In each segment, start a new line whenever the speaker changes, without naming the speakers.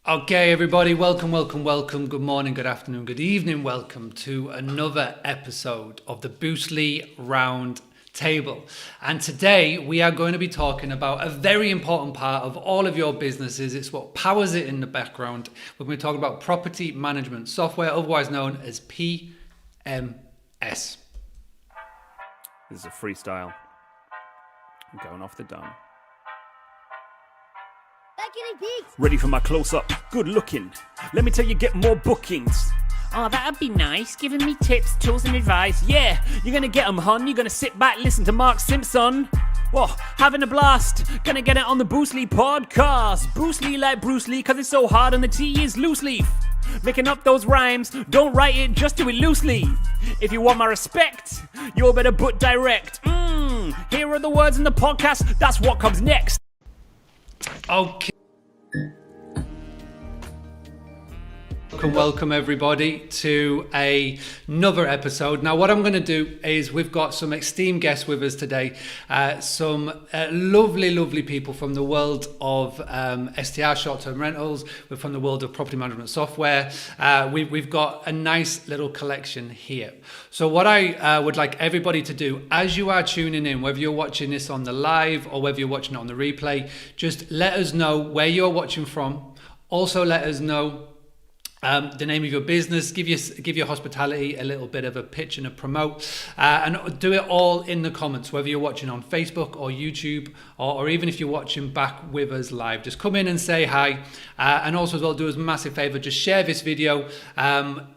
Okay, everybody, welcome. Good morning, good afternoon, good evening. Welcome to another episode of the Boostly Roundtable. And today we are going to be talking about a very important part of all of your businesses. It's what powers it in the background. We're going to talk about property management software, otherwise known as PMS.
This is a freestyle. I'm going off the dome. Ready for my close-up? Good looking. Let me tell you, get more bookings. Oh, that'd be nice. Giving me tips, tools, and advice. Yeah, you're gonna get them, hon. You're gonna sit back, listen to Mark Simpson. Whoa, having a blast. Gonna get it on the Boostly podcast. Boostly like Bruce Lee, cause it's so hard and the T is loose leaf. Making up those rhymes, don't write it, just do it loosely. If you want my respect, you better put direct. Here are the words in the podcast, that's what comes next.
Okay. Welcome everybody to another episode. Now what I'm going to do is we've got some esteemed guests with us today, some lovely people from the world of STR, short-term rentals, we're from the world of property management software. We've got a nice little collection here. So what I would like everybody to do as you are tuning in, whether you're watching this on the live or whether you're watching it on the replay, just let us know where you're watching from. Also let us know the name of your business, give your hospitality a little bit of a pitch and a promote, and do it all in the comments, whether you're watching on Facebook or YouTube, or even if you're watching back with us live. Just come in and say hi, and also as well, do us a massive favor, just share this video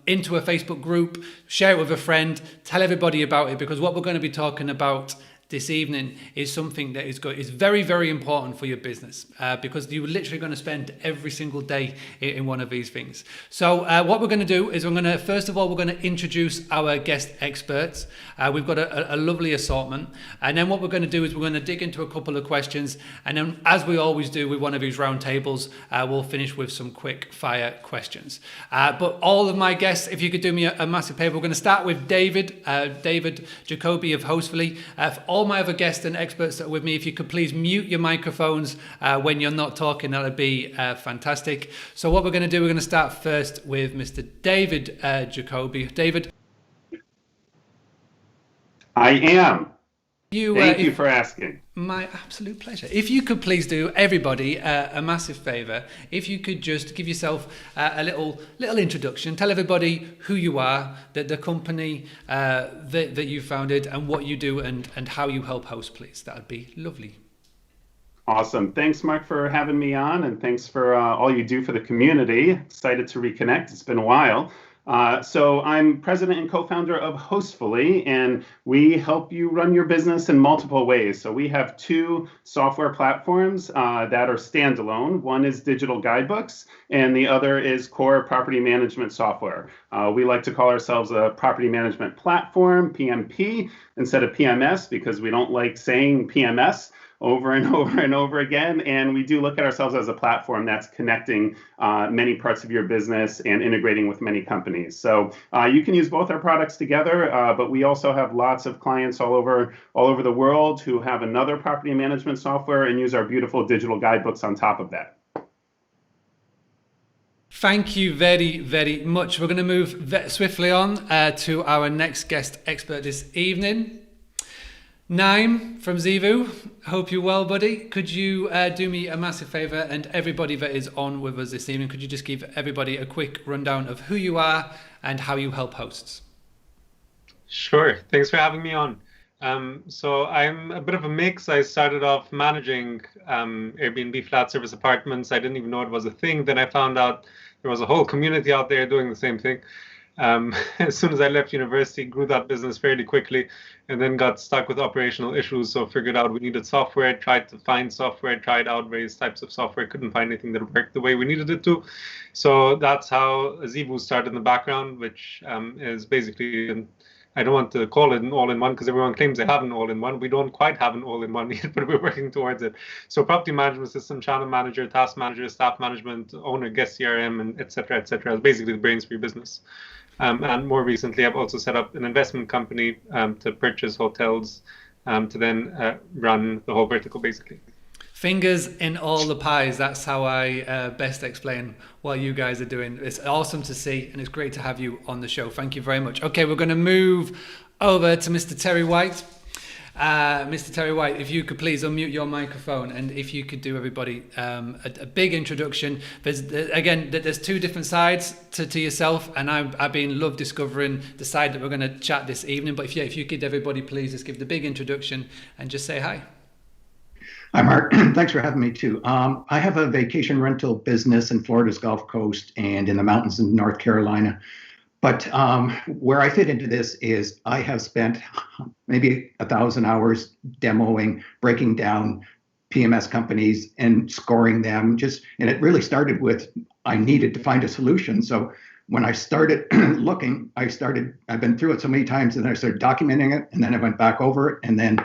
into a Facebook group, share it with a friend, tell everybody about it, because what we're going to be talking about this evening is something that is very important for your business, because you're literally going to spend every single day in one of these things. So what we're going to do is first of all, we're going to introduce our guest experts. We've got a lovely assortment. And then what we're going to do is we're going to dig into a couple of questions. And then as we always do with one of these roundtables, we'll finish with some quick fire questions. But all of my guests, if you could do me a massive favor, we're going to start with David Jacoby of Hostfully. All my other guests and experts that are with me, if you could please mute your microphones when you're not talking, that would be fantastic. So what we're going to do, we're going to start first with Mr. David Jacoby. David?
I am. Thank you for asking.
My absolute pleasure. If you could please do everybody a massive favor, if you could just give yourself a little introduction, tell everybody who you are, the company that you founded, and what you do, and how you help host, please. That would be lovely.
Awesome. Thanks, Mark, for having me on, and thanks for all you do for the community. Excited to reconnect. It's been a while. So I'm president and co-founder of Hostfully, and we help you run your business in multiple ways. So we have two software platforms that are standalone. One is digital guidebooks, and the other is core property management software. We like to call ourselves a property management platform, PMP, instead of PMS, because we don't like saying PMS over and over again. And we do look at ourselves as a platform that's connecting many parts of your business and integrating with many companies. So you can use both our products together, but we also have lots of clients all over the world who have another property management software and use our beautiful digital guidebooks on top of that.
Thank you very much. We're going to move swiftly on to our next guest expert this evening. Naim from Zevu, hope you're well, buddy. Could you do me a massive favor, and everybody that is on with us this evening, could you just give everybody a quick rundown of who you are and how you help hosts?
Sure. Thanks for having me on. So I'm a bit of a mix. I started off managing Airbnb flat service apartments. I didn't even know it was a thing. Then I found out there was a whole community out there doing the same thing. As soon as I left university, grew that business fairly quickly, and then got stuck with operational issues. So figured out we needed software, tried to find software, tried out various types of software, couldn't find anything that worked the way we needed it to. So that's how Zevu started in the background, which is basically, I don't want to call it an all-in-one because everyone claims they have an all-in-one. We don't quite have an all-in-one yet, but we're working towards it. So property management system, channel manager, task manager, staff management, owner, guest CRM, and et cetera, is basically the brains for your business. And more recently, I've also set up an investment company to purchase hotels to then run the whole vertical, basically.
Fingers in all the pies. That's how I best explain what you guys are doing. It's awesome to see, and it's great to have you on the show. Thank you very much. Okay, we're going to move over to Mr. Terry White. Mr. Terry White, if you could please unmute your microphone, and if you could do everybody a big introduction. There's two different sides to yourself, and I've been love discovering the side that we're going to chat this evening. But if you could, everybody, please just give the big introduction and just say hi.
Hi, Mark. Thanks for having me too. I have a vacation rental business in Florida's Gulf Coast and in the mountains in North Carolina. But where I fit into this is I have spent maybe 1,000 hours demoing, breaking down PMS companies and scoring them. And it really started with I needed to find a solution. So when I started looking, I've been through it so many times, and I started documenting it, and then I went back over it, and then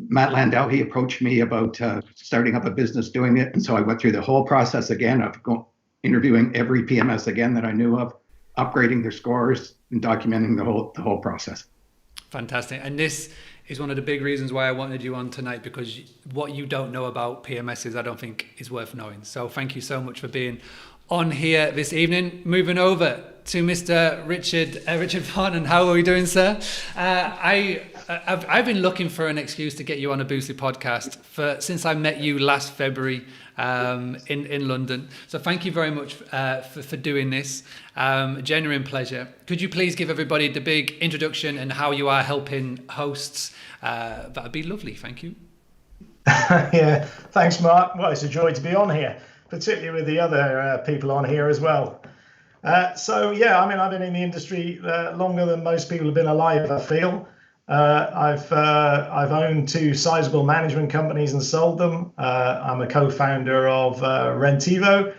Matt Landau, he approached me about starting up a business doing it. And so I went through the whole process again of interviewing every PMS again that I knew of, upgrading their scores and documenting the whole process.
Fantastic. And this is one of the big reasons why I wanted you on tonight, because what you don't know about PMSs, I don't think is worth knowing. So thank you so much for being on here this evening. Moving over to Mr. Richard Farnan. How are we doing, sir? I've been looking for an excuse to get you on a Boostly podcast since I met you last February in London. So thank you very much for doing this. Genuine pleasure. Could you please give everybody the big introduction and how you are helping hosts? That'd be lovely. Thank you.
Yeah, thanks, Mark. Well, it's a joy to be on here, particularly with the other people on here as well. I've been in the industry longer than most people have been alive, I feel. I've owned 2 sizable management companies and sold them. I'm a co-founder of Rentivo,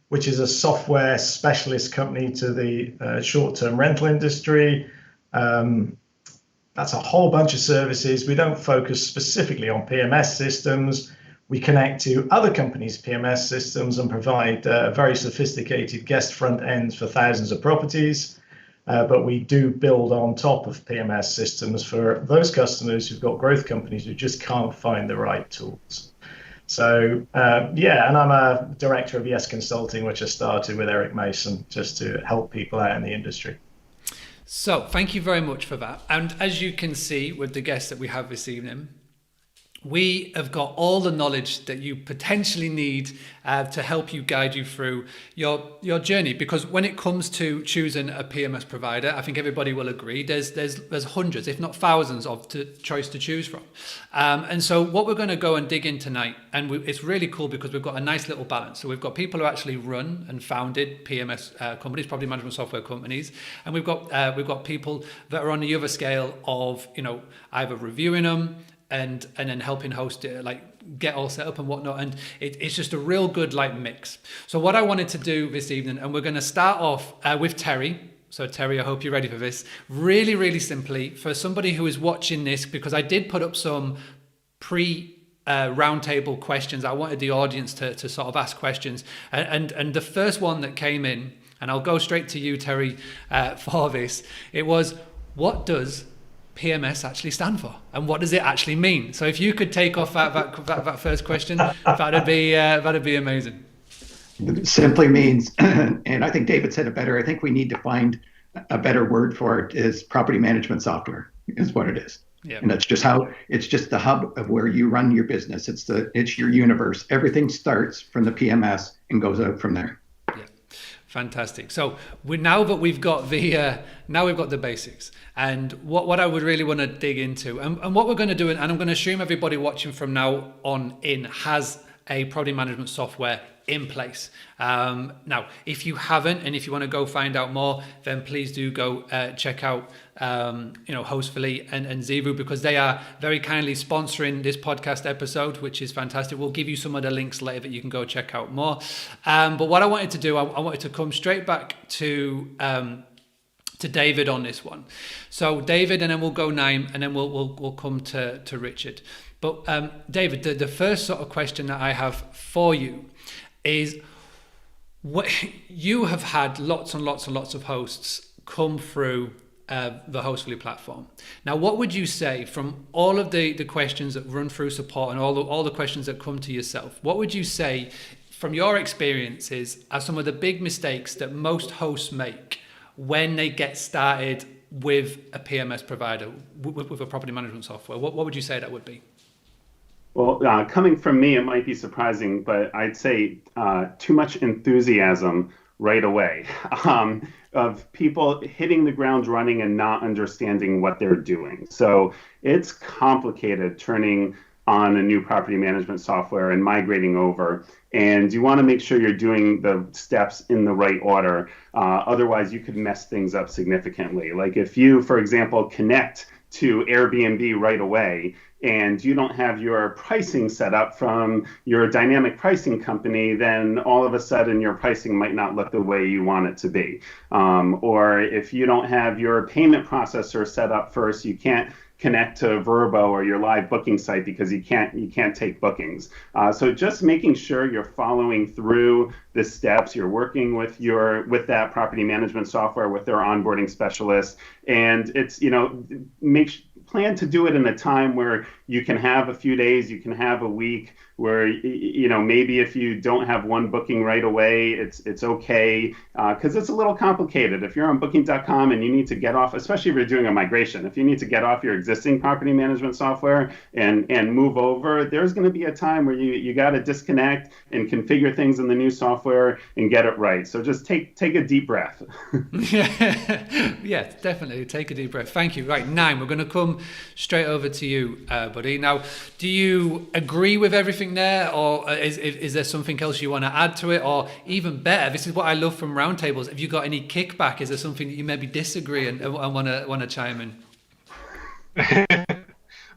which is a software specialist company to the short-term rental industry. That's a whole bunch of services. We don't focus specifically on PMS systems. We connect to other companies' PMS systems and provide very sophisticated guest front ends for thousands of properties. But we do build on top of PMS systems for those customers who've got growth companies who just can't find the right tools. So, and I'm a director of Yes Consulting, which I started with Eric Mason just to help people out in the industry.
So thank you very much for that. And as you can see with the guests that we have this evening, we have got all the knowledge that you potentially need to help you guide you through your journey. Because when it comes to choosing a PMS provider, I think everybody will agree there's hundreds, if not thousands, of choice to choose from. And so what we're going to go and dig in tonight, and it's really cool because we've got a nice little balance. So we've got people who actually run and founded PMS companies, property management software companies, and we've got people that are on the other scale of either reviewing them and then helping host it, like get all set up and whatnot. And it's just a real good mix. So what I wanted to do this evening, and we're going to start off with Terry. So Terry, I hope you're ready for this. Really, really simply, for somebody who is watching this, because I did put up some roundtable questions. I wanted the audience to sort of ask questions. And the first one that came in, and I'll go straight to you, Terry, for this. It was, what does PMS actually stand for, and what does it actually mean? So if you could take off that first question, that'd be amazing.
It simply means, and I think David said it better, I think we need to find a better word for it, is property management software is what it is. Yeah. And it's just the hub of where you run your business. It's your universe. Everything starts from the PMS and goes out from there.
Fantastic. So now that we've got the basics, and what I would really want to dig into, and what we're going to do, and I'm going to assume everybody watching from now on in has a property management software in place. Now, if you haven't, and if you want to go find out more, then please do go check out Hostfully and Zivu, because they are very kindly sponsoring this podcast episode, which is fantastic. We'll give you some of the links later that you can go check out more. But what I wanted to do, I wanted to come straight back to David on this one. So David, and then we'll go Naim, and then we'll come to Richard. But David, the first sort of question that I have for you is, what you have had lots and lots and lots of hosts come through the Hostfully platform. Now, what would you say from all of the questions that run through support and all the questions that come to yourself? What would you say from your experiences are some of the big mistakes that most hosts make when they get started with a PMS provider, with a property management software? What would you say that would be?
Well, coming from me, it might be surprising, but I'd say too much enthusiasm right away, of people hitting the ground running and not understanding what they're doing. So it's complicated turning on a new property management software and migrating over. And you want to make sure you're doing the steps in the right order. Otherwise, you could mess things up significantly. Like if you, for example, connect to Airbnb right away, and you don't have your pricing set up from your dynamic pricing company, then all of a sudden your pricing might not look the way you want it to be. Or if you don't have your payment processor set up first, you can't connect to Verbo or your live booking site because you can't take bookings. So just making sure you're following through the steps, you're working with that property management software with their onboarding specialist, and it's plan to do it in a time where you can have a few days, you can have a week, where maybe if you don't have one booking right away, it's okay, because it's a little complicated. If you're on Booking.com and you need to get off, especially if you're doing a migration, if you need to get off your existing property management software and move over, there's going to be a time where you got to disconnect and configure things in the new software and get it right. So just take a deep breath.
Yeah, definitely take a deep breath. Thank you. Right, Naim, we're going to come straight over to you, buddy. Now, do you agree with everything there, or is there something else you want to add to it? Or even better, this is what I love from Roundtables, have you got any kickback? Is there something that you maybe disagree and want to chime in?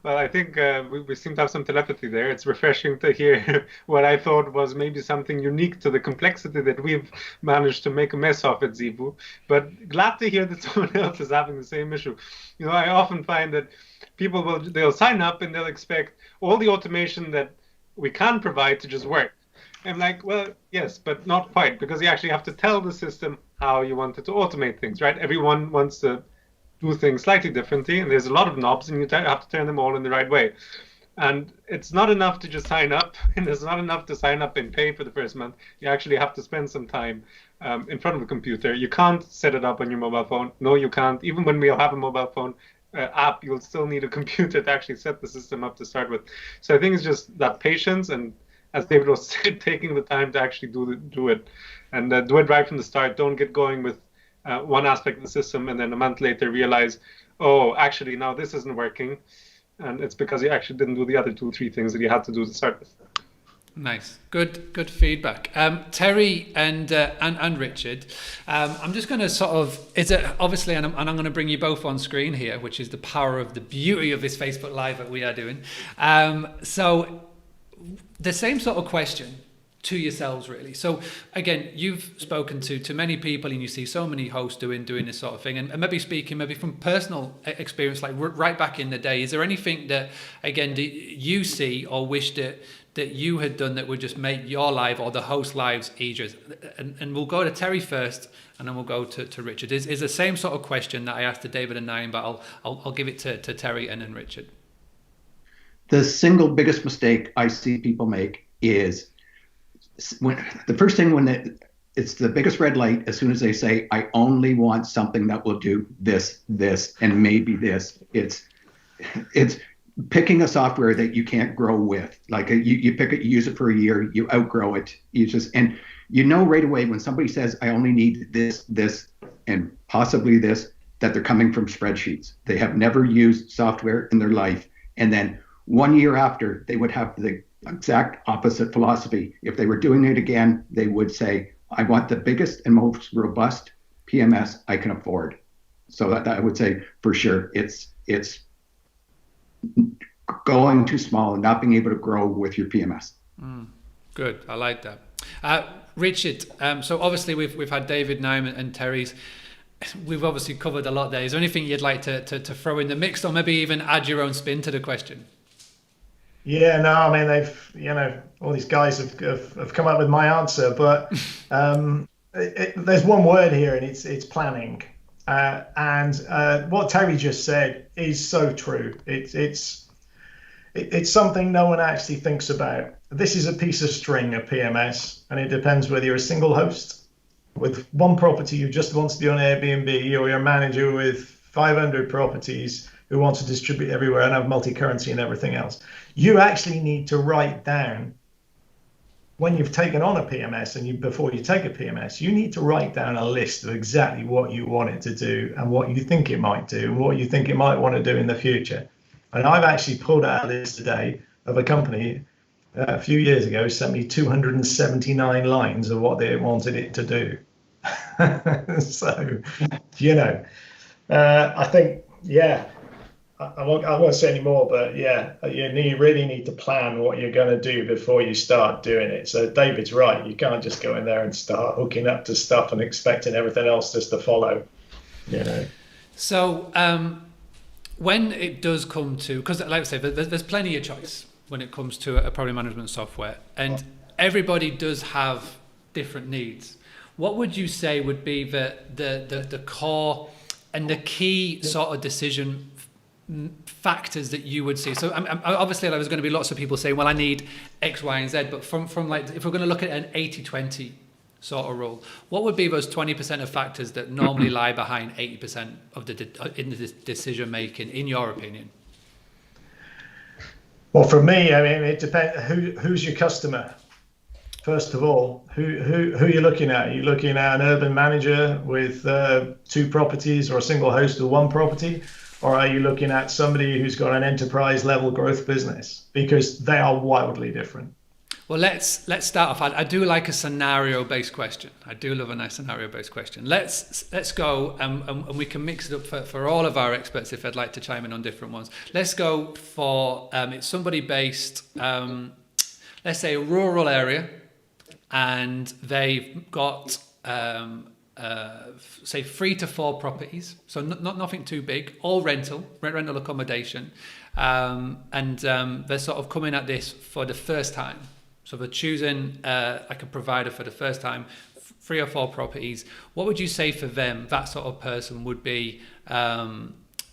Well, I think we seem to have some telepathy there. It's refreshing to hear what I thought was maybe something unique to the complexity that we've managed to make a mess of at Zebu. But glad to hear that someone else is having the same issue. I often find that people they'll sign up and they'll expect all the automation that we can provide to just work. I'm like, well, yes, but not quite, because you actually have to tell the system how you want it to automate things, right? Everyone wants to do things slightly differently, and there's a lot of knobs, and you have to turn them all in the right way. And it's not enough to just sign up, and it's not enough to sign up and pay for the first month. You actually have to spend some time in front of a computer. You can't set it up on your mobile phone. No, you can't. Even when we'll have a mobile phone app, you'll still need a computer to actually set the system up to start with. So I think it's just that patience, and as David was saying, taking the time to actually do it, and do it right from the start. Don't get going with one aspect of the system and then a month later realize, oh, actually now this isn't working, and it's because you actually didn't do the other 2-3 things that you had to do to start with.
Nice, good feedback. Terry and Richard, I'm just going to sort of, obviously, and I'm going to bring you both on screen here, which is the power of the beauty of this Facebook Live that we are doing. So the same sort of question to yourselves, really. So again, you've spoken to many people and you see so many hosts doing this sort of thing, and maybe speaking from personal experience, like right back in the day, is there anything that, again, do you see or wish that you had done that would just make your life or the host lives easier? And we'll go to Terry first, and then we'll go to Richard. Is the same sort of question that I asked to David and Naim, but I'll give it to Terry and then Richard.
The single biggest mistake I see people make is when it's the biggest red light as soon as they say, I only want something that will do this, and maybe this. It's picking a software that you can't grow with. Like you pick it, you use it for a year, you outgrow it. And right away when somebody says, I only need this, and possibly this, that they're coming from spreadsheets. They have never used software in their life. And then 1 year after, they would have the exact opposite philosophy. If they were doing it again, they would say, I want the biggest and most robust PMS I can afford. So that I would say for sure, it's going too small and not being able to grow with your PMS.
Good, I like that. Richard, so obviously we've had David, Naim, and Terry's. We've obviously covered a lot there. Is there anything you'd like to throw in the mix, or maybe even add your own spin to the question?
Yeah, no, I mean, they've, all these guys have come up with my answer, but there's one word here, and it's planning. And what Terry just said is so true. It's something no one actually thinks about. This is a piece of string, a PMS, and it depends whether you're a single host with one property who just wants to be on Airbnb, or you're a manager with 500 properties who wants to distribute everywhere and have multi-currency and everything else. You actually need to write down, when you've taken on a PMS and before you take a PMS, you need to write down a list of exactly what you want it to do and what you think it might do and what you think it might want to do in the future. And I've actually pulled out a list today of a company a few years ago sent me 279 lines of what they wanted it to do. So, I think, I won't say any more, but you really need to plan what you're going to do before you start doing it. So David's right. You can't just go in there and start hooking up to stuff and expecting everything else just to follow.
So when it does come to, because like I say, there's plenty of choice when it comes to a property management software, and everybody does have different needs. What would you say would be the core and the key sort of decision factors that you would see? So obviously there's going to be lots of people saying, well, I need X, Y, and Z, but from like, if we're going to look at an 80-20 sort of rule, what would be those 20% of factors that normally lie behind 80% of the decision making, in your opinion?
Well, for me, I mean, it depends. Who's your customer? First of all, who are you looking at? Are you looking at an urban manager with 2 properties, or a single host with 1 property? Or are you looking at somebody who's got an enterprise level growth business? Because they are wildly different. Well,
let's start off. I do like a scenario-based question. I do love a nice scenario-based question. Let's go, and we can mix it up for all of our experts if they'd like to chime in on different ones. Let's go for it's somebody based, let's say a rural area, and they've got say 3 to 4 properties, so not nothing too big, all rental accommodation, and they're sort of coming at this for the first time. So they're choosing like a provider for the first time, 3 or 4 properties. What would you say for them, that sort of person, would be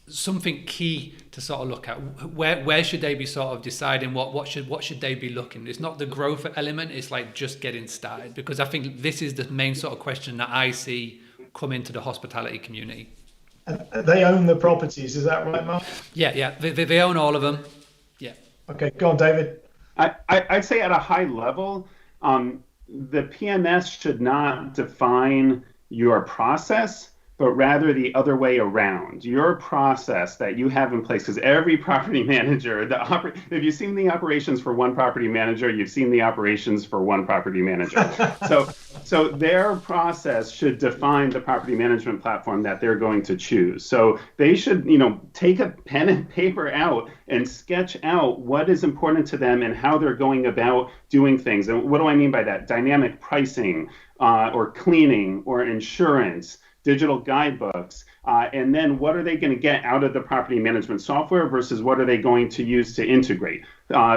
something key to sort of look at? Where should they be sort of deciding what should they be looking? It's not the growth element, it's like just getting started, because I think this is the main sort of question that I see come into the hospitality community.
They own the properties, is that right, Mark?
Yeah, they own all of them. Yeah.
Okay, go on, David.
I'd say at a high level, the PMS should not define your process, but rather the other way around. Your process that you have in place, because every property manager, if you've seen the operations for one property manager, you've seen the operations for one property manager. So their process should define the property management platform that they're going to choose. So they should, take a pen and paper out and sketch out what is important to them and how they're going about doing things. And what do I mean by that? Dynamic pricing, or cleaning, or insurance, digital guidebooks, and then what are they going to get out of the property management software versus what are they going to use to integrate?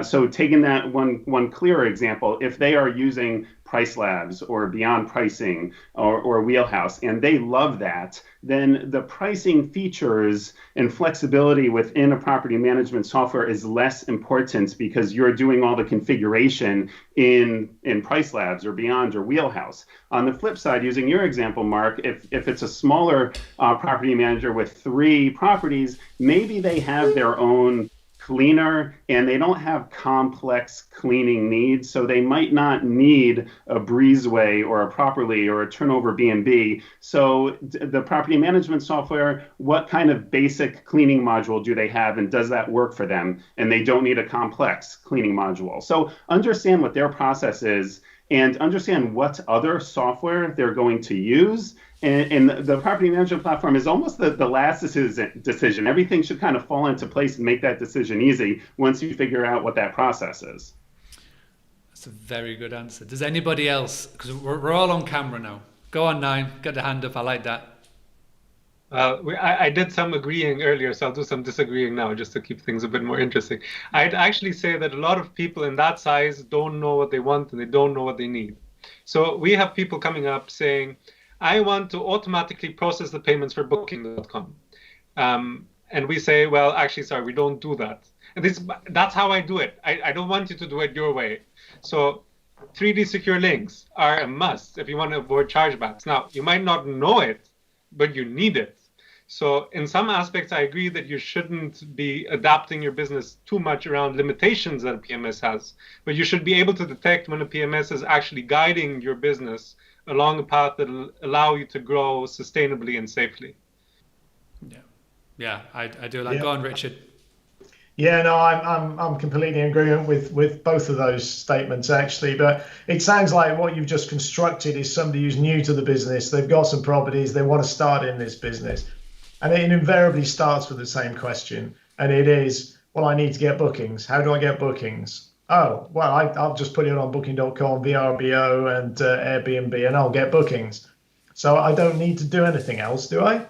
So taking that one clearer example, if they are using Price Labs or Beyond Pricing or Wheelhouse, and they love that, then the pricing features and flexibility within a property management software is less important because you're doing all the configuration in Price Labs or Beyond or Wheelhouse. On the flip side, using your example, Mark, if it's a smaller property manager with 3 properties, maybe they have their own cleaner and they don't have complex cleaning needs, so they might not need a breezeway or a Properly or a turnover B&B. So the property management software, what kind of basic cleaning module do they have, and does that work for them? And they don't need a complex cleaning module. So understand what their process is and understand what other software they're going to use. And the property management platform is almost the last decision. Everything should kind of fall into place and make that decision easy once you figure out what that process is.
That's a very good answer. Does anybody else, because we're all on camera now. Go on now, get the hand up, I like that.
I did some agreeing earlier, so I'll do some disagreeing now just to keep things a bit more interesting. I'd actually say that a lot of people in that size don't know what they want and they don't know what they need. So we have people coming up saying, I want to automatically process the payments for Booking.com. And we say, well, actually, sorry, we don't do that. And that's how I do it. I don't want you to do it your way. So 3D secure links are a must if you want to avoid chargebacks. Now, you might not know it, but you need it. So in some aspects, I agree that you shouldn't be adapting your business too much around limitations that a PMS has, but you should be able to detect when a PMS is actually guiding your business along a path that will allow you to grow sustainably and safely.
Yeah, I do like. Go on, Richard.
Yeah, no, I'm completely in agreement with both of those statements actually. But it sounds like what you've just constructed is somebody who's new to the business. They've got some properties. They want to start in this business, and it invariably starts with the same question, and it is, well, I need to get bookings. How do I get bookings? Oh, well, I'll just put it on Booking.com, VRBO, and Airbnb, and I'll get bookings. So I don't need to do anything else, do I?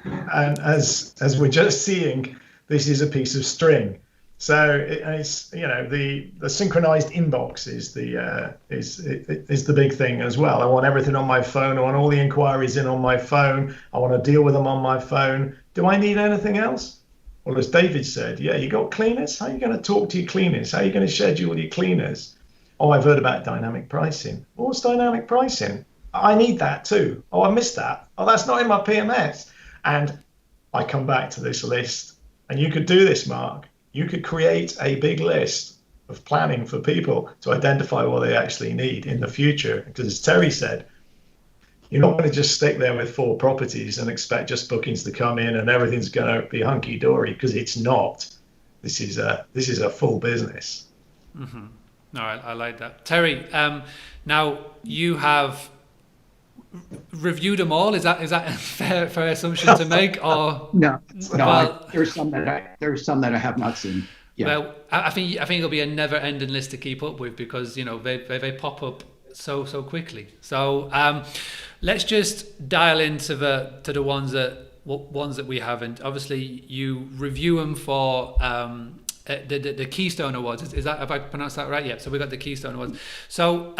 And as we're just seeing, this is a piece of string. So it's the synchronized inbox is the big thing as well. I want everything on my phone. I want all the inquiries in on my phone. I want to deal with them on my phone. Do I need anything else? Well, as David said, yeah, you got cleaners. How are you going to talk to your cleaners? How are you going to schedule your cleaners? Oh, I've heard about dynamic pricing. What's dynamic pricing? I need that too. Oh, I missed that. Oh, that's not in my PMS. And I come back to this list. And you could do this, Mark. You could create a big list of planning for people to identify what they actually need in the future. Because as Terry said, you're not going to just stick there with 4 properties and expect just bookings to come in and everything's going to be hunky-dory, because it's not. This is a full business.
Mm-hmm. No, I like that. Terry, now you have reviewed them all. Is that a fair assumption to make? Or
No.
Well,
There's some that I have not seen. Yeah.
Well, I think it'll be a never-ending list to keep up with, because they pop up so quickly. So let's just dial into the ones that we haven't. Obviously, you review them for the Keystone Awards. Is that, have I pronounced that right? Yeah. So we got the Keystone Awards. So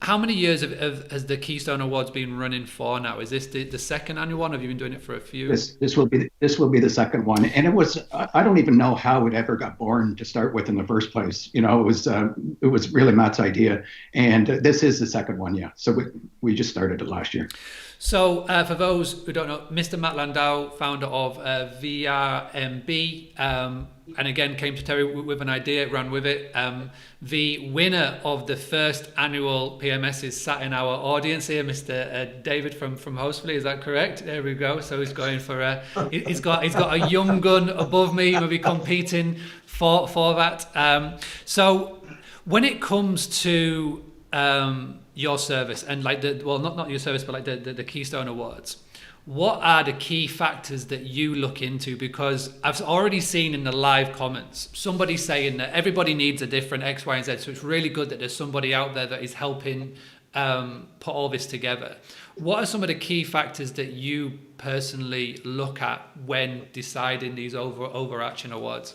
how many years has the Keystone Awards been running for now? Is this the second annual one? Have you been doing it for a few?
This will be the second one, and it was, I don't even know how it ever got born to start with in the first place. It was really Matt's idea, and this is the second one. Yeah, so we just started it last year.
So for those who don't know, Mr. Matt Landau, founder of VRMB, and again came to Terry with an idea, ran with it. The winner of the first annual PMS is sat in our audience here, Mr. David from Hostfully. Is that correct? There we go. So he's going for he's got a young gun above me. We'll be competing for that. So when it comes to your service and like not your service, but like the Keystone Awards, what are the key factors that you look into? Because I've already seen in the live comments somebody saying that everybody needs a different X, Y, and Z. So it's really good that there's somebody out there that is helping put all this together. What are some of the key factors that you personally look at when deciding these overarching awards?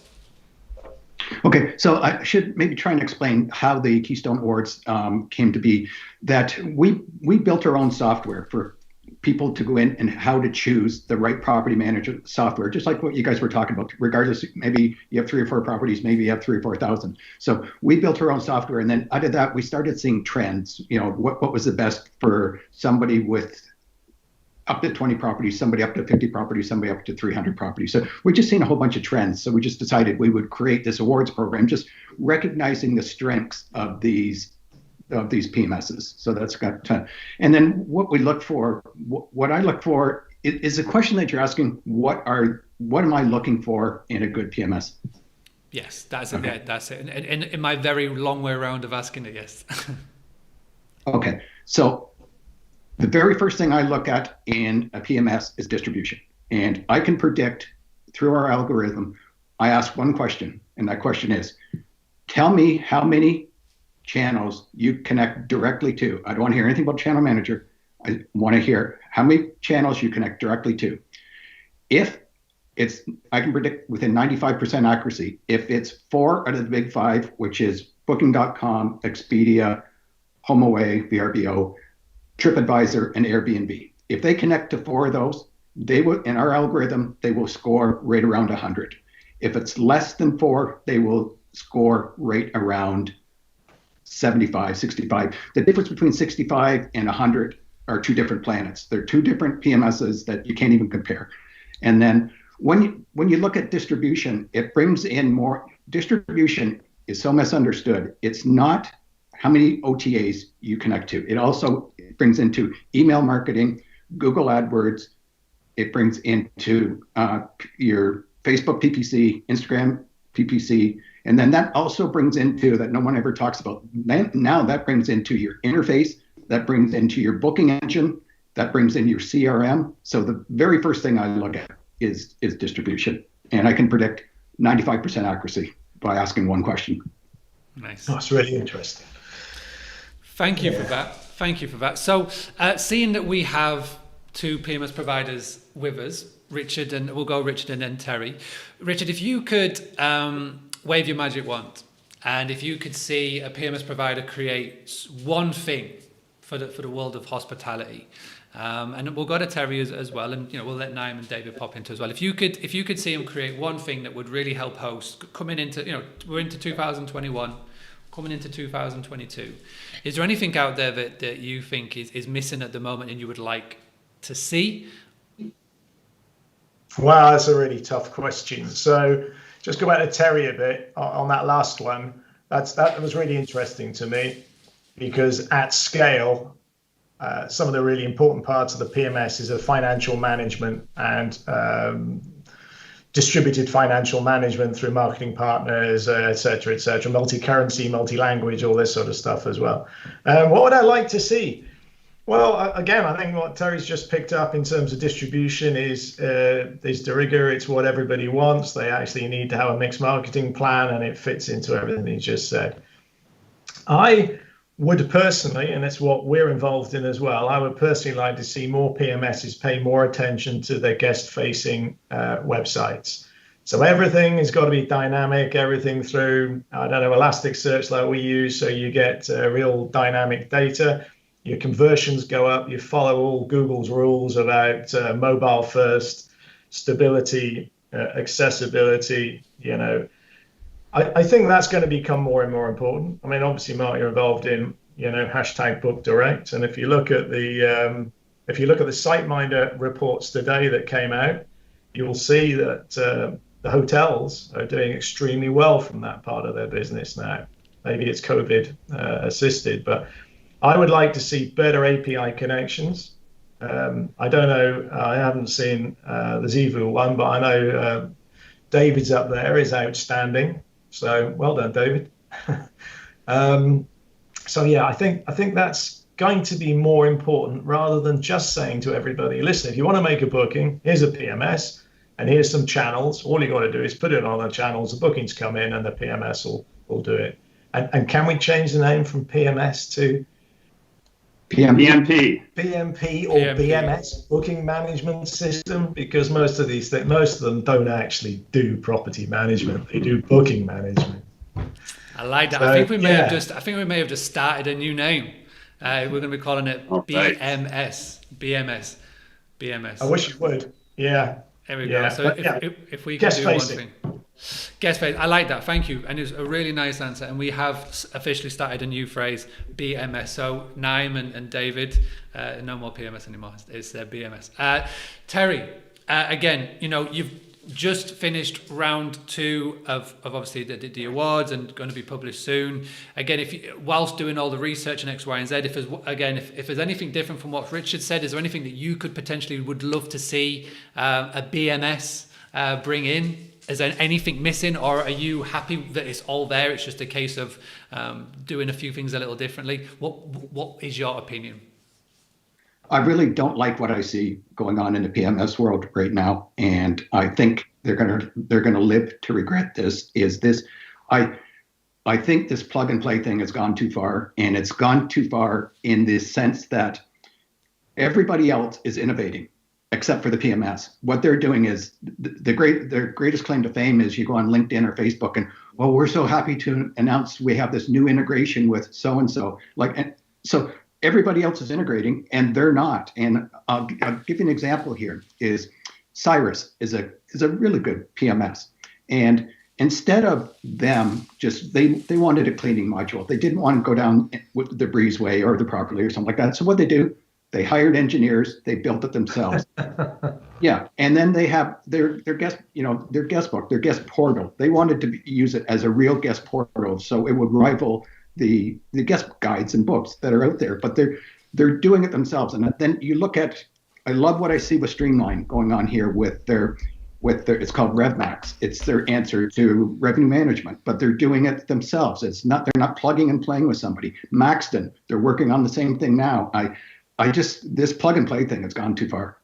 Okay, so I should maybe try and explain how the Keystone Awards came to be. That we built our own software for people to go in and how to choose the right property management software, just like what you guys were talking about. Regardless, maybe you have 3 or 4 properties, maybe you have 3,000 or 4,000. So we built our own software, and then out of that, we started seeing trends. What was the best for somebody with up to 20 properties, somebody up to 50 properties, somebody up to 300 properties. So we just seen a whole bunch of trends. So we just decided we would create this awards program, just recognizing the strengths of these PMSs. So that's got, and then what we look for, what I look for is the question that you're asking, what am I looking for in a good PMS?
Yes, that's it. Okay. That's it. And in my very long way around of asking it, yes.
Okay, so the very first thing I look at in a PMS is distribution. And I can predict through our algorithm, I ask one question, and that question is, tell me how many channels you connect directly to. I don't want to hear anything about channel manager. I want to hear how many channels you connect directly to. If it's, I can predict within 95% accuracy, if it's 4 out of the big 5, which is Booking.com, Expedia, HomeAway, VRBO, TripAdvisor, and Airbnb. If they connect to 4 of those, they will, in our algorithm, they will score right around 100. If it's less than 4, they will score right around 75, 65. The difference between 65 and 100 are 2 different planets. They're 2 different PMSs that you can't even compare. And then when you look at distribution, it brings in more. Distribution is so misunderstood. It's not how many OTAs you connect to. It also brings into email marketing, Google AdWords. It brings into your Facebook PPC, Instagram PPC, and then that also brings into, that no one ever talks about, now that brings into your interface, that brings into your booking engine, that brings in your CRM. So the very first thing I look at is distribution, and I can predict 95% accuracy by asking one question.
Nice.
That's really interesting.
Thank you for that. Thank you for that. So seeing that we have 2 PMS providers with us, Richard, and we'll go Richard and then Terry. Richard, if you could wave your magic wand, and if you could see a PMS provider create one thing for the world of hospitality, and we'll go to Terry as well, and we'll let Naim and David pop into as well. If you could see him create one thing that would really help hosts coming into, we're into 2021, coming into 2022. Is there anything out there that you think is missing at the moment and you would like to see?
Wow, that's a really tough question. So just go back to Terry a bit on that last one. That was really interesting to me, because at scale, some of the really important parts of the PMS is financial management and distributed financial management through marketing partners, et cetera, multi-currency, multi-language, all this sort of stuff as well. What would I like to see? Well, again, I think what Terry's just picked up in terms of distribution is de rigueur. It's what everybody wants. They actually need to have a mixed marketing plan, and it fits into everything he just said. I would personally, and it's what we're involved in as well, I would personally like to see more PMSs pay more attention to their guest-facing websites. So everything has got to be dynamic, everything through, Elasticsearch like we use, so you get real dynamic data. Your conversions go up, you follow all Google's rules about mobile first, stability, accessibility, I think that's going to become more and more important. I mean, obviously, Mark, you're involved in, hashtag Book Direct. And if you look at the SiteMinder reports today that came out, you will see that the hotels are doing extremely well from that part of their business now. Maybe it's COVID assisted, but I would like to see better API connections. I don't know, I haven't seen the Zivu one, but I know David's up there is outstanding. So well done, David. So yeah, I think that's going to be more important, rather than just saying to everybody, listen, if you want to make a booking, here's a PMS and here's some channels. All you got to do is put it on the channels, the bookings come in and the PMS will do it. And can we change the name from PMS to
BMP
or BMS, Booking Management System? Because most of them don't actually do property management; they do booking management.
I like that.
So,
I think we may have just started a new name. We're going to be calling it BMS. BMS.
I wish you would. Yeah.
There we go. So if we can do one thing. Guest face. I like that. Thank you. And it's a really nice answer. And we have officially started a new phrase, BMS. So Naim and David, no more PMS anymore. It's BMS. Terry, again, you've just finished round 2 of obviously the awards, and going to be published soon. Again, whilst doing all the research in X, Y, and Z, if there's anything different from what Richard said, is there anything that you could potentially would love to see a BMS bring in? Is there anything missing, or are you happy that it's all there? It's just a case of doing a few things a little differently. What is your opinion?
I really don't like what I see going on in the PMS world right now, and I think they're gonna live to regret this. I think this plug and play thing has gone too far, and it's gone too far in the sense that everybody else is innovating except for the PMS. What they're doing is their greatest claim to fame is you go on LinkedIn or Facebook and, well, we're so happy to announce we have this new integration with so and so. So everybody else is integrating and they're not. And I'll give you an example here. Is Cyrus is a really good PMS, and instead of them just they wanted a cleaning module. They didn't want to go down with the breezeway or the properly or something like that. So what they do, they hired engineers. They built it themselves. Yeah, and then they have their guest, their guest book, their guest portal. They wanted to use it as a real guest portal, so it would rival the guest guides and books that are out there. But they're doing it themselves. And then you look at, I love what I see with Streamline going on here with their it's called RevMax. It's their answer to revenue management, but they're doing it themselves. They're not plugging and playing with somebody. Maxton, they're working on the same thing now. This plug and play thing has gone too far.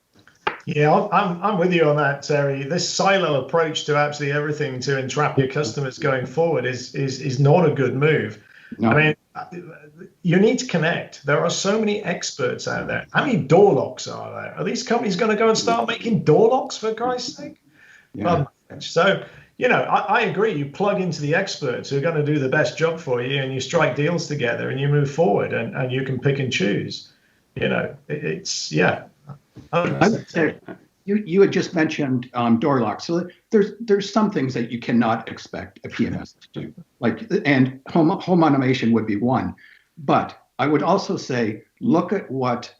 Yeah, I'm with you on that, Terry. This silo approach to absolutely everything to entrap your customers going forward is not a good move. No. I mean, you need to connect. There are so many experts out there. How many door locks are there? Are these companies going to go and start making door locks, for Christ's sake? Yeah. So, I agree. You plug into the experts who are going to do the best job for you, and you strike deals together and you move forward, and you can pick and choose.
You had just mentioned door locks. So there's some things that you cannot expect a PMS to do, and home automation would be one. But I would also say, look at what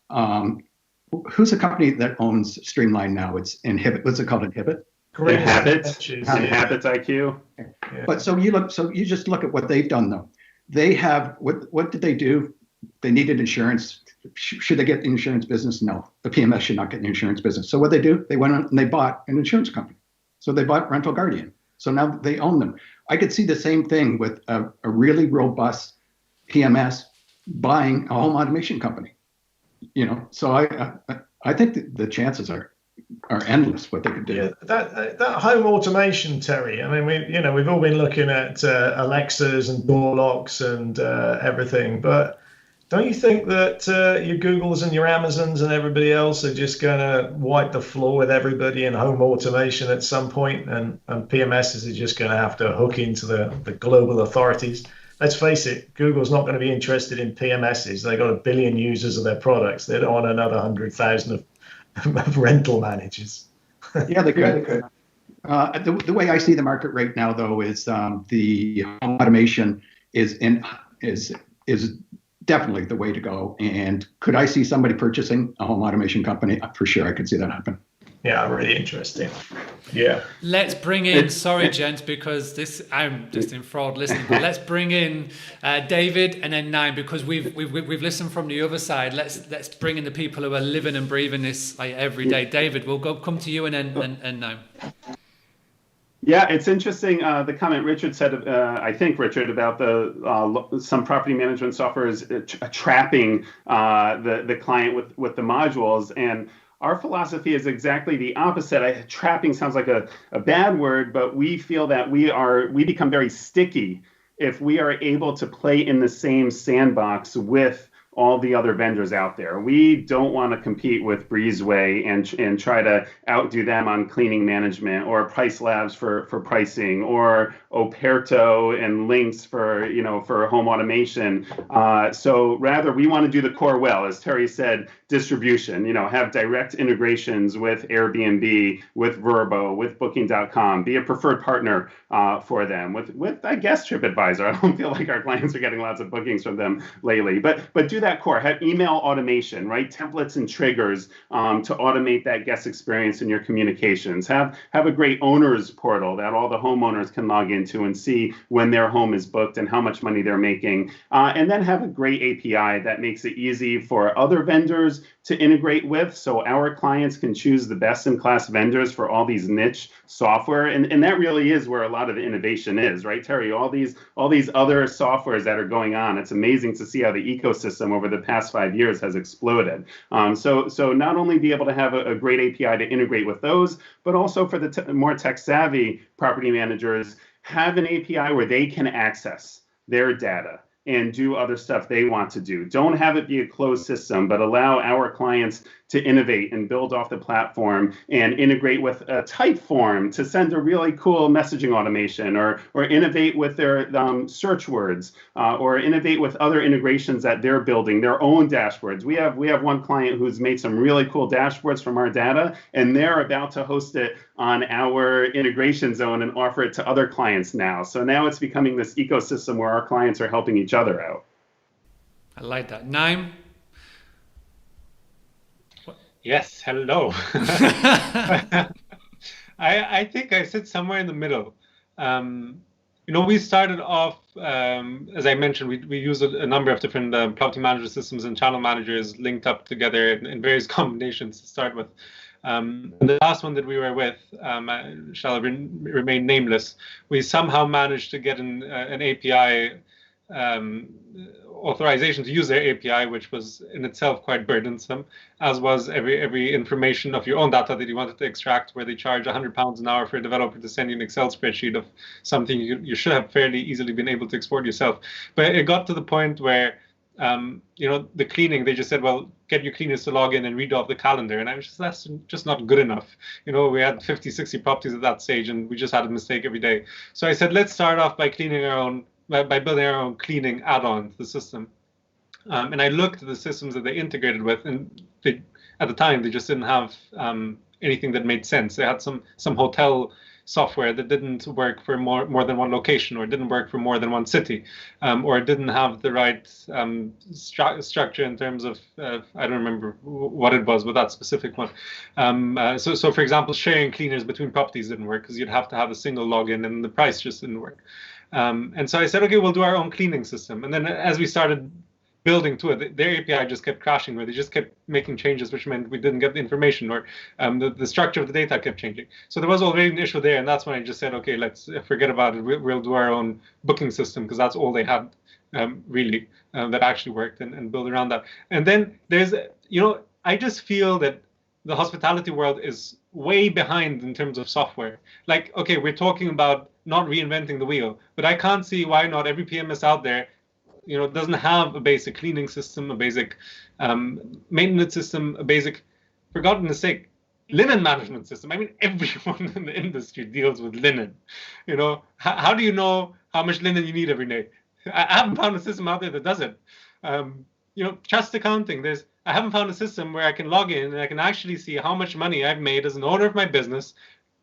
who's the company that owns Streamline now? It's Inhibit. What's it called? Inhibit.
Habits IQ.
Yeah. But so you just look at what they've done though. They have what did they do? They needed insurance. Should they get the insurance business? No, the PMS should not get the insurance business. So what they do? They went on and they bought an insurance company. So they bought Rental Guardian. So now they own them. I could see the same thing with a really robust PMS buying a home automation company. So I think the chances are endless what they could do.
Yeah, that home automation, Terry. I mean, we've all been looking at Alexas and door locks and everything, but don't you think that your Googles and your Amazons and everybody else are just going to wipe the floor with everybody in home automation at some point, and PMSs are just going to have to hook into the global authorities? Let's face it, Google's not going to be interested in PMSs. They've got 1 billion users of their products. They don't want another 100,000 of rental managers.
Yeah, they could. The way I see the market right now, though, is the home automation is definitely the way to go. And could I see somebody purchasing a home automation company? For sure, I could see that happen.
Yeah, really interesting. Yeah.
Let's bring in, sorry, gents, because I'm just enthralled listening, but let's bring in David and then Naim, because we've listened from the other side. Let's bring in the people who are living and breathing this every day. David, we'll come to you and then Naim.
Yeah, it's interesting. The comment Richard said, I think Richard, about some property management software is trapping the client with the modules, and our philosophy is exactly the opposite. Trapping sounds like a bad word, but we feel that we become very sticky if we are able to play in the same sandbox with all the other vendors out there. We don't want to compete with Breezeway and try to outdo them on cleaning management, or Price Labs for pricing, or Operto and Lynx for home automation. So rather, we want to do the core well, as Terry said, distribution. Have direct integrations with Airbnb, with Vrbo, with Booking.com. Be a preferred partner for them. With I guess TripAdvisor. I don't feel like our clients are getting lots of bookings from them lately, but do that core. Have email automation, right? Templates and triggers to automate that guest experience in your communications. Have a great owners portal that all the homeowners can log into and see when their home is booked and how much money they're making. And then have a great API that makes it easy for other vendors to integrate with, so our clients can choose the best-in-class vendors for all these niche software. And that really is where a lot of the innovation is, right, Terry? All these other softwares that are going on. It's amazing to see how the ecosystem over the past 5 years has exploded. So not only be able to have a great API to integrate with those, but also for the more tech-savvy property managers, have an API where they can access their data and do other stuff they want to do. Don't have it be a closed system, but allow our clients to innovate and build off the platform and integrate with a Typeform to send a really cool messaging automation, or innovate with their search words, or innovate with other integrations that they're building, their own dashboards. We have one client who's made some really cool dashboards from our data, and they're about to host it on our integration zone and offer it to other clients now. So now it's becoming this ecosystem where our clients are helping each other out.
I like that. Naim?
Yes, hello. I think I sit somewhere in the middle. We started off, as I mentioned, we use a number of different property management systems and channel managers linked up together in various combinations to start with. The last one that we were with, shall remain nameless, we somehow managed to get an API authorization to use their API, which was in itself quite burdensome, as was every information of your own data that you wanted to extract, where they charge £100 an hour for a developer to send you an Excel spreadsheet of something you should have fairly easily been able to export yourself. But it got to the point where the cleaning, they just said, well, get your cleaners to log in and read off the calendar. And I was that's just not good enough. We had 50, 60 properties at that stage, and we just had a mistake every day. So I said, let's start off by by building our own cleaning add-on to the system. And I looked at the systems that they integrated with, and at the time, they just didn't have anything that made sense. They had some hotel software that didn't work for more than one location, or didn't work for more than one city, or didn't have the right structure in terms of, I don't remember what it was with that specific one. So for example, sharing cleaners between properties didn't work because you'd have to have a single login, and the price just didn't work. And so I said, okay, we'll do our own cleaning system. And then as we started building to it, their API just kept crashing, where they just kept making changes, which meant we didn't get the information, or the structure of the data kept changing. So there was already an issue there, and that's when I just said, okay, let's forget about it. We'll do our own booking system, because that's all they had really that actually worked, and build around that. And then there's, I just feel that the hospitality world is way behind in terms of software. Like, okay, we're talking about not reinventing the wheel, but I can't see why not every PMS out there doesn't have a basic cleaning system, a basic maintenance system, a basic, for goodness sake, linen management system. I mean, everyone in the industry deals with linen. How do you know how much linen you need every day? I haven't found a system out there that does it. Trust accounting. I haven't found a system where I can log in and I can actually see how much money I've made as an owner of my business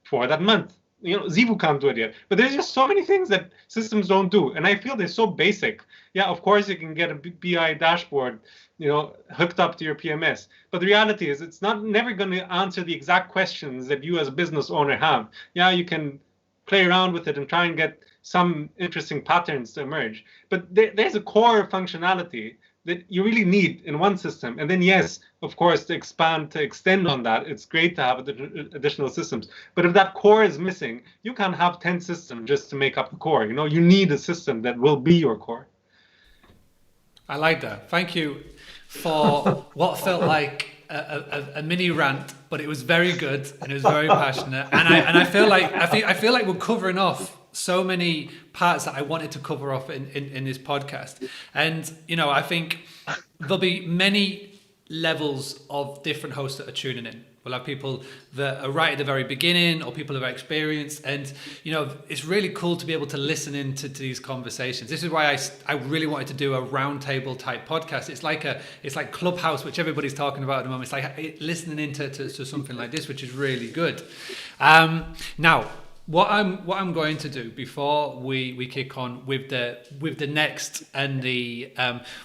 for that month. Zivu can't do it yet. But there's just so many things that systems don't do. And I feel they're so basic. Yeah, of course you can get a BI dashboard, hooked up to your PMS. But the reality is it's never going to answer the exact questions that you as a business owner have. Yeah, you can play around with it and try and get some interesting patterns to emerge. But there's a core functionality that you really need in one system. And then, yes, of course, to extend on that, it's great to have additional systems. But if that core is missing, you can't have 10 systems just to make up the core. You need a system that will be your core.
I like that. Thank you for what felt like a mini rant, but it was very good and it was very passionate. And I feel like we're covering off so many parts that I wanted to cover off in this podcast. And, I think there'll be many levels of different hosts that are tuning in. We'll have people that are right at the very beginning, or people who have experienced. And, it's really cool to be able to listen into these conversations. This is why I really wanted to do a roundtable type podcast. It's like Clubhouse, which everybody's talking about at the moment. It's like listening into something like this, which is really good. Now, what I'm going to do before we kick on with the next and the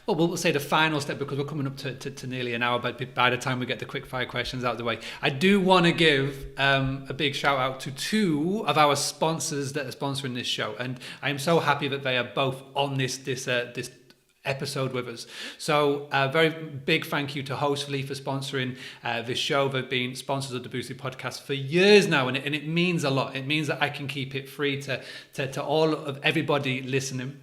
we'll say the final step, because we're coming up to nearly an hour, but by the time we get the quick fire questions out of the way, I do want to give a big shout out to two of our sponsors that are sponsoring this show, and I am so happy that they are both on this episode with us. So a very big thank you to Hostfully for sponsoring this show. They've been sponsors of the Boostly podcast for years now, and it means a lot. It means that I can keep it free to all of everybody listening.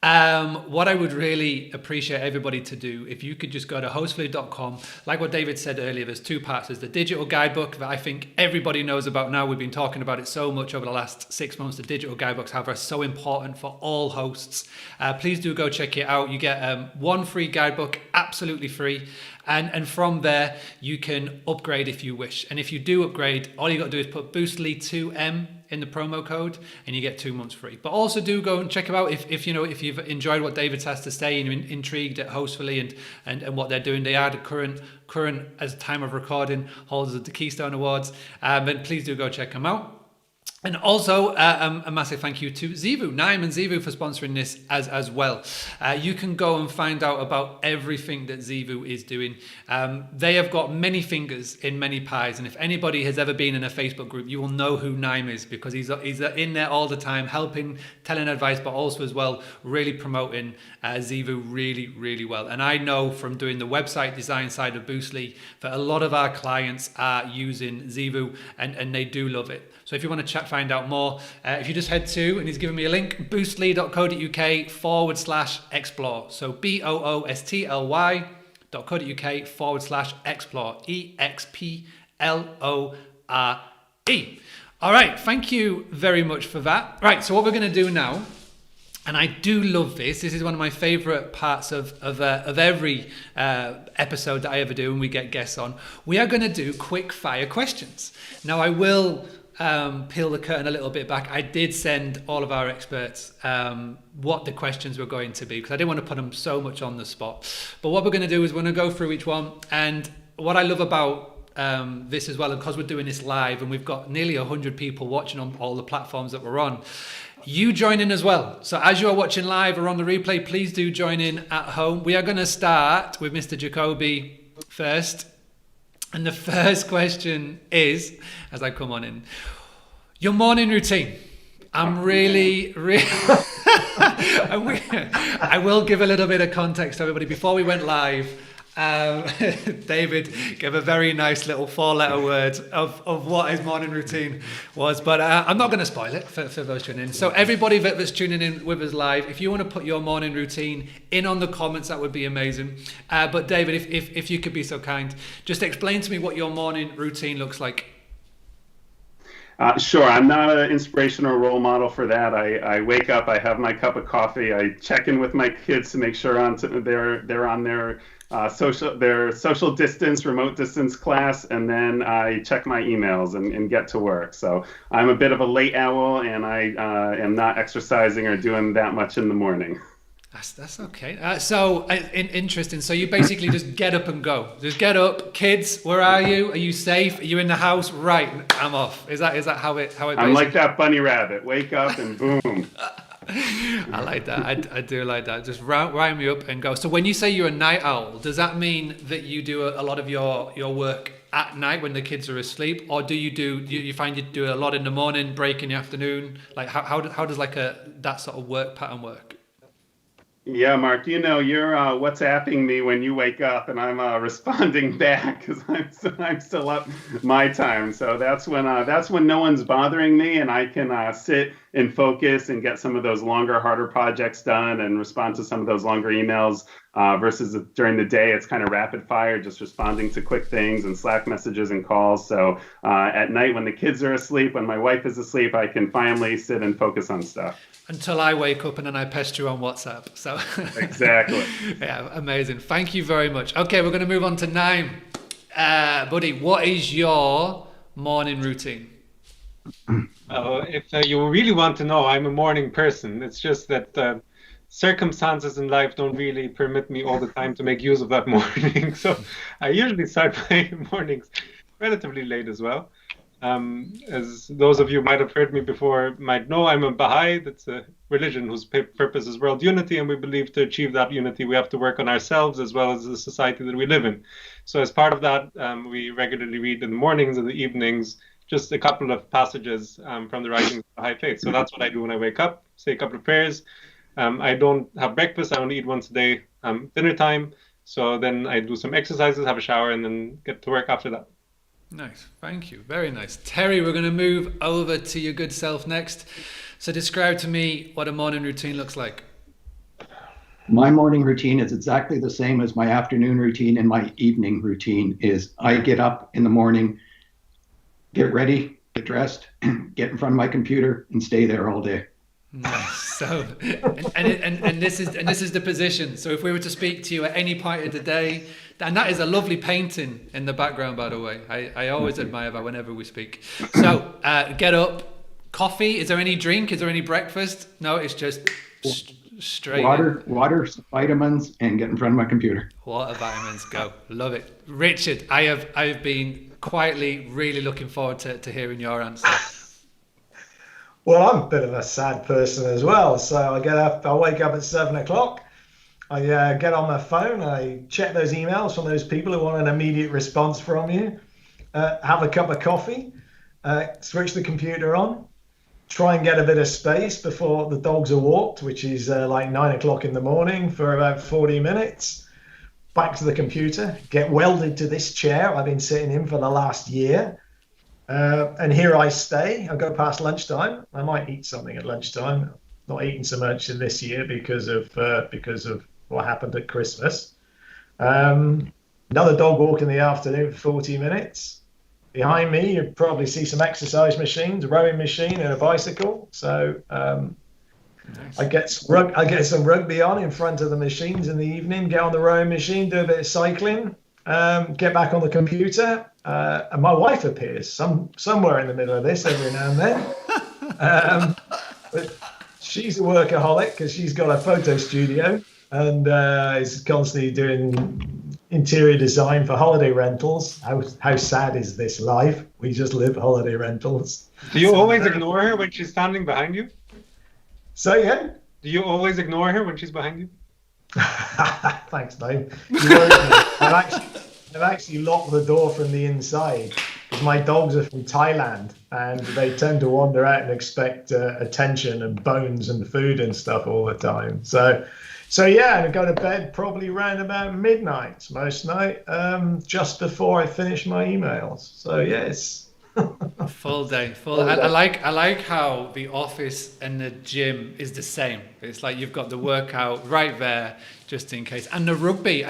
What I would really appreciate everybody to do, if you could just go to hostfully.com, like what David said earlier, there's two parts. There's the digital guidebook that I think everybody knows about now. We've been talking about it so much over the last 6 months. The digital guidebooks, however, are so important for all hosts. Please do go check it out. You get one free guidebook, absolutely free. And from there, you can upgrade if you wish. And if you do upgrade, all you got to do is put Boostly2M in the promo code and you get 2 months free. But also do go and check them out if you've enjoyed what David has to say and you're intrigued at Hostfully and what they're doing. They are the current as time of recording holders of the Keystone Awards. But please do go check them out. And also a massive thank you to Zivu, Naim and Zivu for sponsoring this as well. You can go and find out about everything that Zivu is doing. They have got many fingers in many pies. And if anybody has ever been in a Facebook group, you will know who Naim is because he's in there all the time, helping, telling advice, but also as well, really promoting Zivu really, really well. And I know from doing the website design side of Boostly that a lot of our clients are using Zivu and they do love it. So if you want to find out more, if you just head to, and he's given me a link, boostly.co.uk/explore. So boostly.co.uk/explore. EXPLORE. All right, thank you very much for that. Right, so what we're going to do now, and I do love this. This is one of my favorite parts of every episode that I ever do when we get guests on. We are going to do quick fire questions. Now, I will peel the curtain a little bit back. I did send all of our experts what the questions were going to be because I didn't want to put them so much on the spot. But what we're going to do is we're going to go through each one. And what I love about this as well, because we're doing this live and we've got nearly 100 people watching on all the platforms that we're on, you join in as well. So as you're watching live or on the replay, please do join in at home. We are going to start with Mr. Jacoby first. And the first question is, as I come on in, your morning routine. I'm really I will give a little bit of context to everybody. Before we went live, David gave a very nice little 4-letter word of what his morning routine was, but I'm not going to spoil it for those tuning in. So everybody that's tuning in with us live, if you want to put your morning routine in on the comments, that would be amazing. But David, if you could be so kind, just explain to me what your morning routine looks like.
Sure. I'm not an inspirational role model for that. I wake up, I have my cup of coffee, I check in with my kids to make sure they're on their social distance, remote distance class, and then I check my emails and get to work. So I'm a bit of a late owl, and I am not exercising or doing that much in the morning.
That's okay. Interesting. So you basically just get up and go. Just get up. Kids, where are you? Are you safe? Are you in the house? Right, I'm off. Is that how it?
I'm like that bunny rabbit. Wake up and boom.
I like that. I do like that. Just rhyme me up and go. So when you say you're a night owl, does that mean that you do a lot of your work at night when the kids are asleep, or do you find you do a lot in the morning, break in the afternoon? Like how does like that sort of work pattern work?
Yeah, Mark, you're WhatsApping me when you wake up, and I'm responding back because I'm still up my time. So that's when no one's bothering me, and I can sit and focus and get some of those longer, harder projects done and respond to some of those longer emails. Versus during the day, it's kind of rapid fire, just responding to quick things and Slack messages and calls. So at night, when the kids are asleep, when my wife is asleep, I can finally sit and focus on stuff.
Until I wake up and then I pester you on WhatsApp. So
exactly.
Yeah, amazing. Thank you very much. Okay, we're going to move on to Naim. Buddy, what is your morning routine?
If you really want to know, I'm a morning person. It's just that circumstances in life don't really permit me all the time to make use of that morning. So I usually start my mornings relatively late as well. As those of you might have heard me before might know, I'm a Baha'i. That's a religion whose purpose is world unity, and we believe to achieve that unity we have to work on ourselves as well as the society that we live in. So as part of that, we regularly read in the mornings and the evenings just a couple of passages from the writings of the Baha'i faith. So that's what I do when I wake up, say a couple of prayers. I don't have breakfast. I only eat once a day, dinner time. So then I do some exercises, have a shower, and then get to work after that.
Nice. Thank you. Very nice. Terry, we're going to move over to your good self next. So describe to me what a morning routine looks like.
My morning routine is exactly the same as my afternoon routine, and my evening routine is I get up in the morning, get ready, get dressed, get in front of my computer, and stay there all day.
Nice. So, and this is the position. So, if we were to speak to you at any point of the day, and that is a lovely painting in the background, by the way. I always admire that whenever we speak. So, get up, coffee. Is there any drink? Is there any breakfast? No, it's just straight
water, some vitamins, and get in front of my computer.
Water, vitamins, go. Love it. Richard, I have been quietly really looking forward to hearing your answer.
Well, I'm a bit of a sad person as well. So I wake up at 7 o'clock. I get on my phone. I check those emails from those people who want an immediate response from you. Have a cup of coffee. Switch the computer on. Try and get a bit of space before the dogs are walked, which is like 9 o'clock in the morning, for about 40 minutes. Back to the computer. Get welded to this chair I've been sitting in for the last year. And here I stay. I go past lunchtime. I might eat something at lunchtime. Not eating so much this year because of what happened at Christmas. Another dog walk in the afternoon for 40 minutes. Behind me, you probably see some exercise machines, a rowing machine, and a bicycle. So nice. I get some rugby on in front of the machines in the evening. Get on the rowing machine, do a bit of cycling. Get back on the computer. And my wife appears somewhere in the middle of this every now and then. But she's a workaholic because she's got a photo studio and is constantly doing interior design for holiday rentals. How sad is this life? We just live holiday rentals.
Do you always ignore her when she's standing behind you?
Say again?
Do you always ignore her when she's behind you?
Thanks, Dave. You worried me. I've actually locked the door from the inside because my dogs are from Thailand and they tend to wander out and expect attention and bones and food and stuff all the time. So yeah, I go to bed probably around about midnight most night, just before I finish my emails. So yes.
Full day. I like how the office and the gym is the same. It's like you've got the workout right there just in case, and the rugby.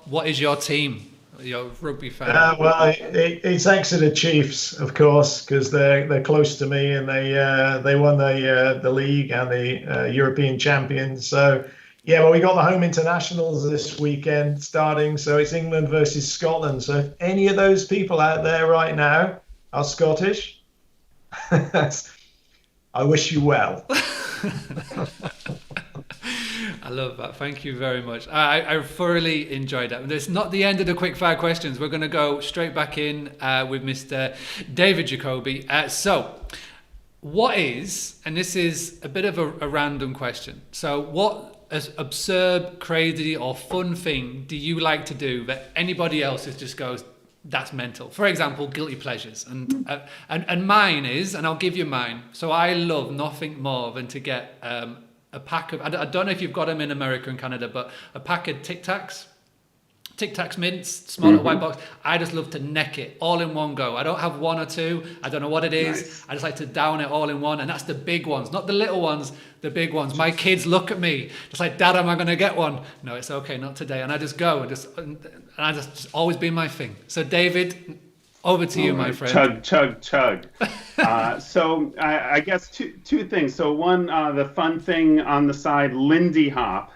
What is your team? Your rugby fan?
Well, it's Exeter Chiefs, of course, because they're close to me, and they won the league and the European champions. So yeah, well, we got the home internationals this weekend starting. So it's England versus Scotland. So if any of those people out there right now are Scottish, I wish you well.
I love that. Thank you very much. I thoroughly enjoyed that. It's not the end of the quickfire questions. We're going to go straight back in with Mr. David Jacoby. So what is, and this is a bit of a random question. So what absurd, crazy or fun thing do you like to do that anybody else just goes, that's mental? For example, guilty pleasures. And mine is, and I'll give you mine. So I love nothing more than to get a pack of, I don't know if you've got them in America and Canada, but a pack of Tic Tacs mints, small little white box. I just love to neck it all in one go. I don't have one or two. I don't know what it is. Nice. I just like to down it all in one. And that's the big ones, not the little ones, the big ones. My kids look at me just like, Dad, am I going to get one? No, it's okay, not today. And I just go and I just always been my thing. So David, over to you, my friend.
Chug. So I guess two things. So one, the fun thing on the side, Lindy Hop,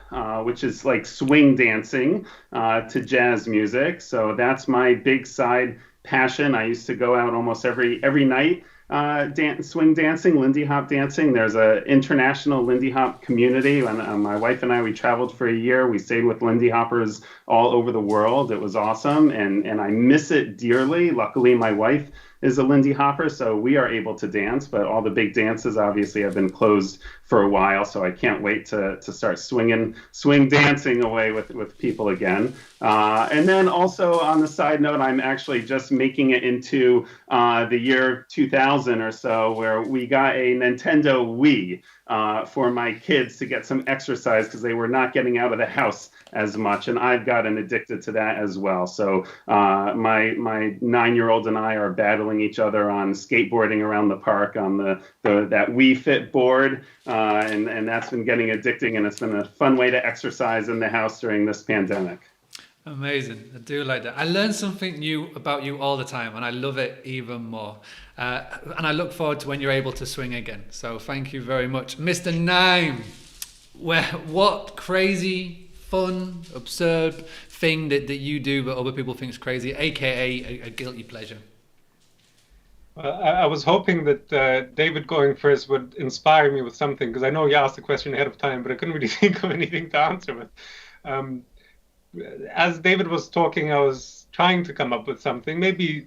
which is like swing dancing to jazz music. So that's my big side passion. I used to go out almost every night swing dancing, Lindy Hop dancing. There's an international Lindy Hop community. When my wife and I, we traveled for a year. We stayed with Lindy Hoppers all over the world. It was awesome, and I miss it dearly. Luckily, my wife is a Lindy Hopper, so we are able to dance, but all the big dances obviously have been closed for a while, so I can't wait to start swing dancing away with people again. And then also on the side note, I'm actually just making it into the year 2000 or so, where we got a Nintendo Wii. for my kids to get some exercise because they were not getting out of the house as much, and I've gotten addicted to that as well. So my 9-year-old and I are battling each other on skateboarding around the park on that Wii Fit board, and that's been getting addicting, and it's been a fun way to exercise in the house during this pandemic.
Amazing. I do like that. I learn something new about you all the time, and I love it even more. And I look forward to when you're able to swing again. So thank you very much. Mr. Nime, what crazy, fun, absurd thing that you do but other people think is crazy, aka a guilty pleasure?
I was hoping that David going first would inspire me with something, because I know you asked the question ahead of time, but I couldn't really think of anything to answer with. As David was talking, I was trying to come up with something. Maybe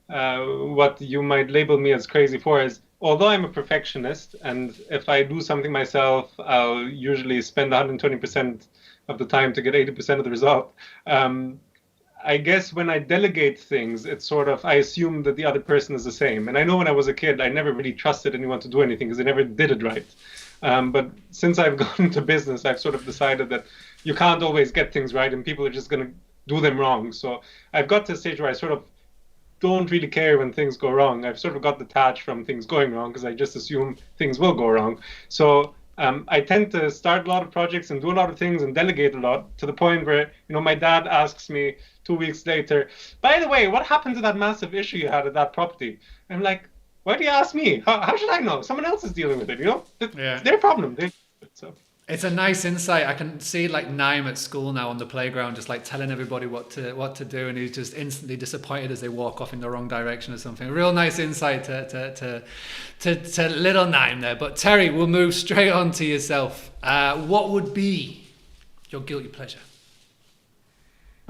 what you might label me as crazy for is, although I'm a perfectionist, and if I do something myself, I'll usually spend 120% of the time to get 80% of the result. I guess when I delegate things, it's sort of, I assume that the other person is the same. And I know when I was a kid, I never really trusted anyone to do anything because they never did it right. But since I've gone into business, I've sort of decided that you can't always get things right and people are just going to do them wrong. So I've got to a stage where I sort of don't really care when things go wrong. I've sort of got detached from things going wrong because I just assume things will go wrong. So I tend to start a lot of projects and do a lot of things and delegate a lot, to the point where, my dad asks me 2 weeks later, by the way, what happened to that massive issue you had at that property? I'm like, why do you ask me? How should I know? Someone else is dealing with it, It's their problem. So
it's a nice insight. I can see like Naim at school now on the playground, just like telling everybody what to do, and he's just instantly disappointed as they walk off in the wrong direction or something. A real nice insight to little Naim there. But Terry, we'll move straight on to yourself. What would be your guilty pleasure?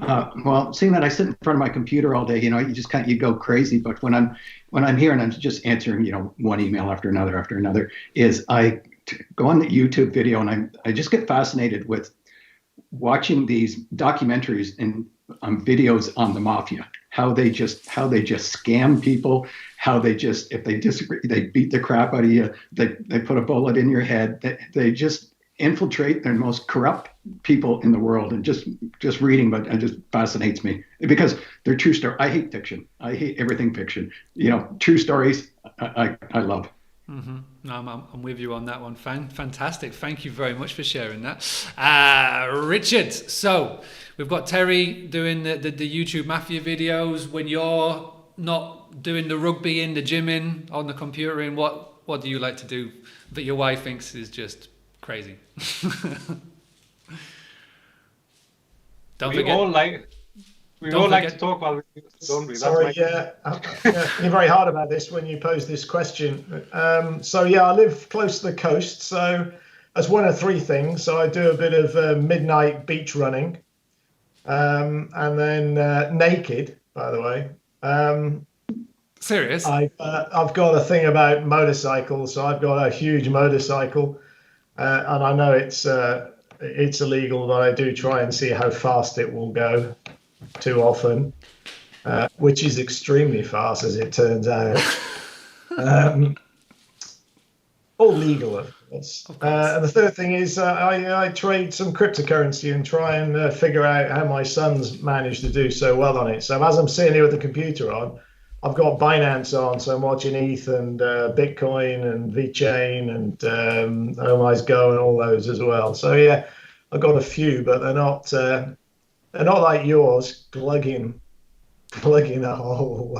Well, seeing that I sit in front of my computer all day, you just you go crazy. But when I'm here and I'm just answering, one email after another, is I go on the YouTube video and I just get fascinated with watching these documentaries and videos on the mafia, how they just scam people, how they just, if they disagree, they beat the crap out of you, they put a bullet in your head, they just infiltrate the most corrupt people in the world. And just reading, but it just fascinates me because they're true story. I hate fiction. I hate everything fiction. True stories I love.
Mm-hmm. No, I'm with you on that one. Fantastic. Thank you very much for sharing that. Richard, so we've got Terry doing the YouTube Mafia videos. When you're not doing the rugby in, the gym in, on the computer in, what do you like to do that your wife thinks is just crazy?
We all like to talk while we do this, don't we?
Sorry, you're very hard about this when you pose this question. I live close to the coast, so that's one of three things. So I do a bit of midnight beach running, and then naked, by the way.
Serious?
I've got a thing about motorcycles, so I've got a huge motorcycle, and I know it's illegal, but I do try and see how fast it will go. Too often, which is extremely fast, as it turns out. All legal, of course. And the third thing is I trade some cryptocurrency and try and figure out how my son's managed to do so well on it. So as I'm sitting here with the computer on, I've got Binance on, so I'm watching ETH and Bitcoin and VeChain and OMI's Go and all those as well. So yeah, I've got a few, but they're not like yours, plugging a whole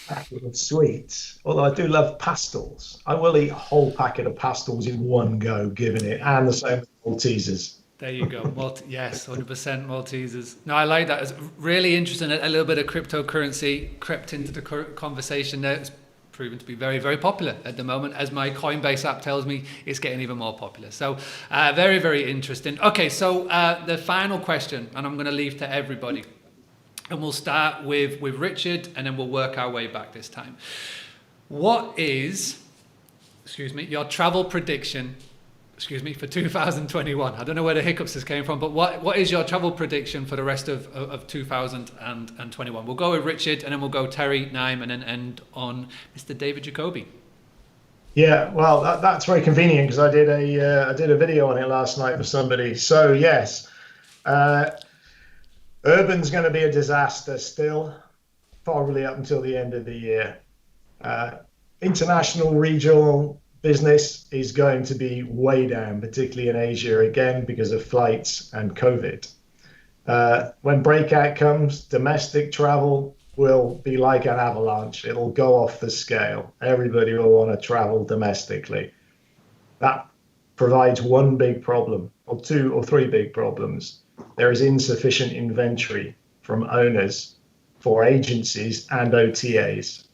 packet of sweets. Although I do love pastels. I will eat a whole packet of pastels in one go, given it, and the same with Maltesers.
There you go. Yes, 100% Maltesers. No, I like that. It's really interesting. A little bit of cryptocurrency crept into the conversation there. It's proven to be very, very popular at the moment. As my Coinbase app tells me, it's getting even more popular. So very, very interesting. Okay, so the final question, and I'm going to leave to everybody. And we'll start with Richard, and then we'll work our way back this time. What is, your travel prediction, for 2021? I don't know where the hiccups this came from, but what is your travel prediction for the rest of 2021? We'll go with Richard, and then we'll go Terry, Naim, and then end on Mr. David Jacoby.
Yeah, well, that's very convenient because I did a video on it last night for somebody. So yes, uh, urban's going to be a disaster still, probably up until the end of the year. Uh, International regional business is going to be way down, particularly in Asia again because of flights and COVID. When breakout comes, domestic travel will be like an avalanche. It'll go off the scale. Everybody will want to travel domestically. That provides one big problem, or two or three big problems. There is insufficient inventory from owners for agencies and OTAs,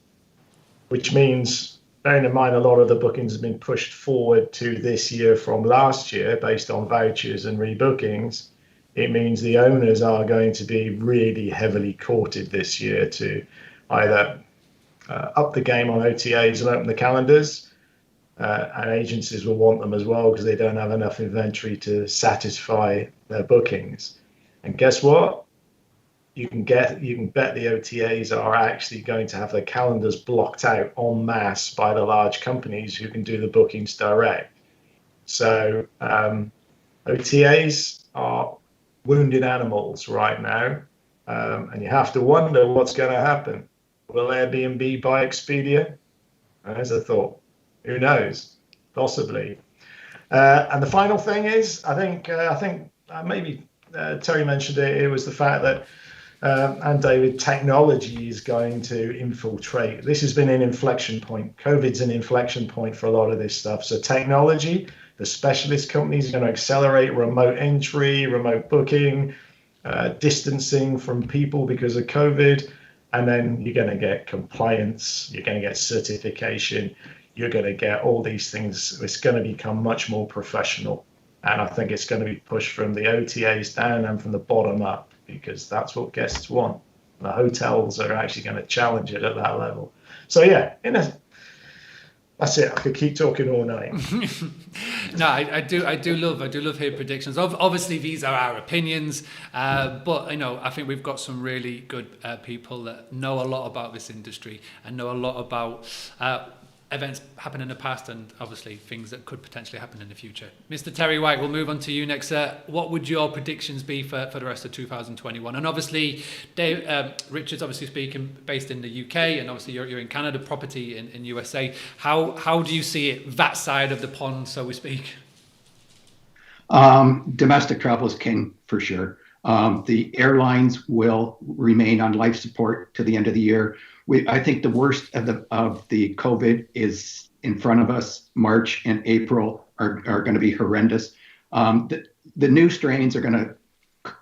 which means, bearing in mind a lot of the bookings have been pushed forward to this year from last year based on vouchers and rebookings. It means the owners are going to be really heavily courted this year to either up the game on OTAs and open the calendars, and agencies will want them as well because they don't have enough inventory to satisfy their bookings. And guess what? You can bet the OTAs are actually going to have their calendars blocked out en masse by the large companies who can do the bookings direct. So OTAs are wounded animals right now, and you have to wonder what's going to happen. Will Airbnb buy Expedia? There's a thought. Who knows? Possibly. And the final thing is, I think maybe Terry mentioned it. It was the fact that, and David, technology is going to infiltrate. This has been an inflection point. COVID's an inflection point for a lot of this stuff. So technology, the specialist companies are going to accelerate remote entry, remote booking, distancing from people because of COVID. And then you're going to get compliance, you're going to get certification, you're going to get all these things. It's going to become much more professional. And I think it's going to be pushed from the OTAs down and from the bottom up, because that's what guests want. The hotels are actually going to challenge it at that level. So yeah, that's it. I could keep talking all night.
No, I do love hearing predictions. Obviously, these are our opinions, but I think we've got some really good people that know a lot about this industry and know a lot about events happened in the past and obviously things that could potentially happen in the future. Mr. Terry White, we'll move on to you next. What would your predictions be for the rest of 2021? And obviously, Dave, Richard's obviously speaking based in the UK, and obviously you're in Canada, property in USA. How do you see it, that side of the pond, so we speak?
Domestic travel is king for sure. The airlines will remain on life support to the end of the year. I think the worst of the COVID is in front of us. March and April are going to be horrendous. The new strains are going to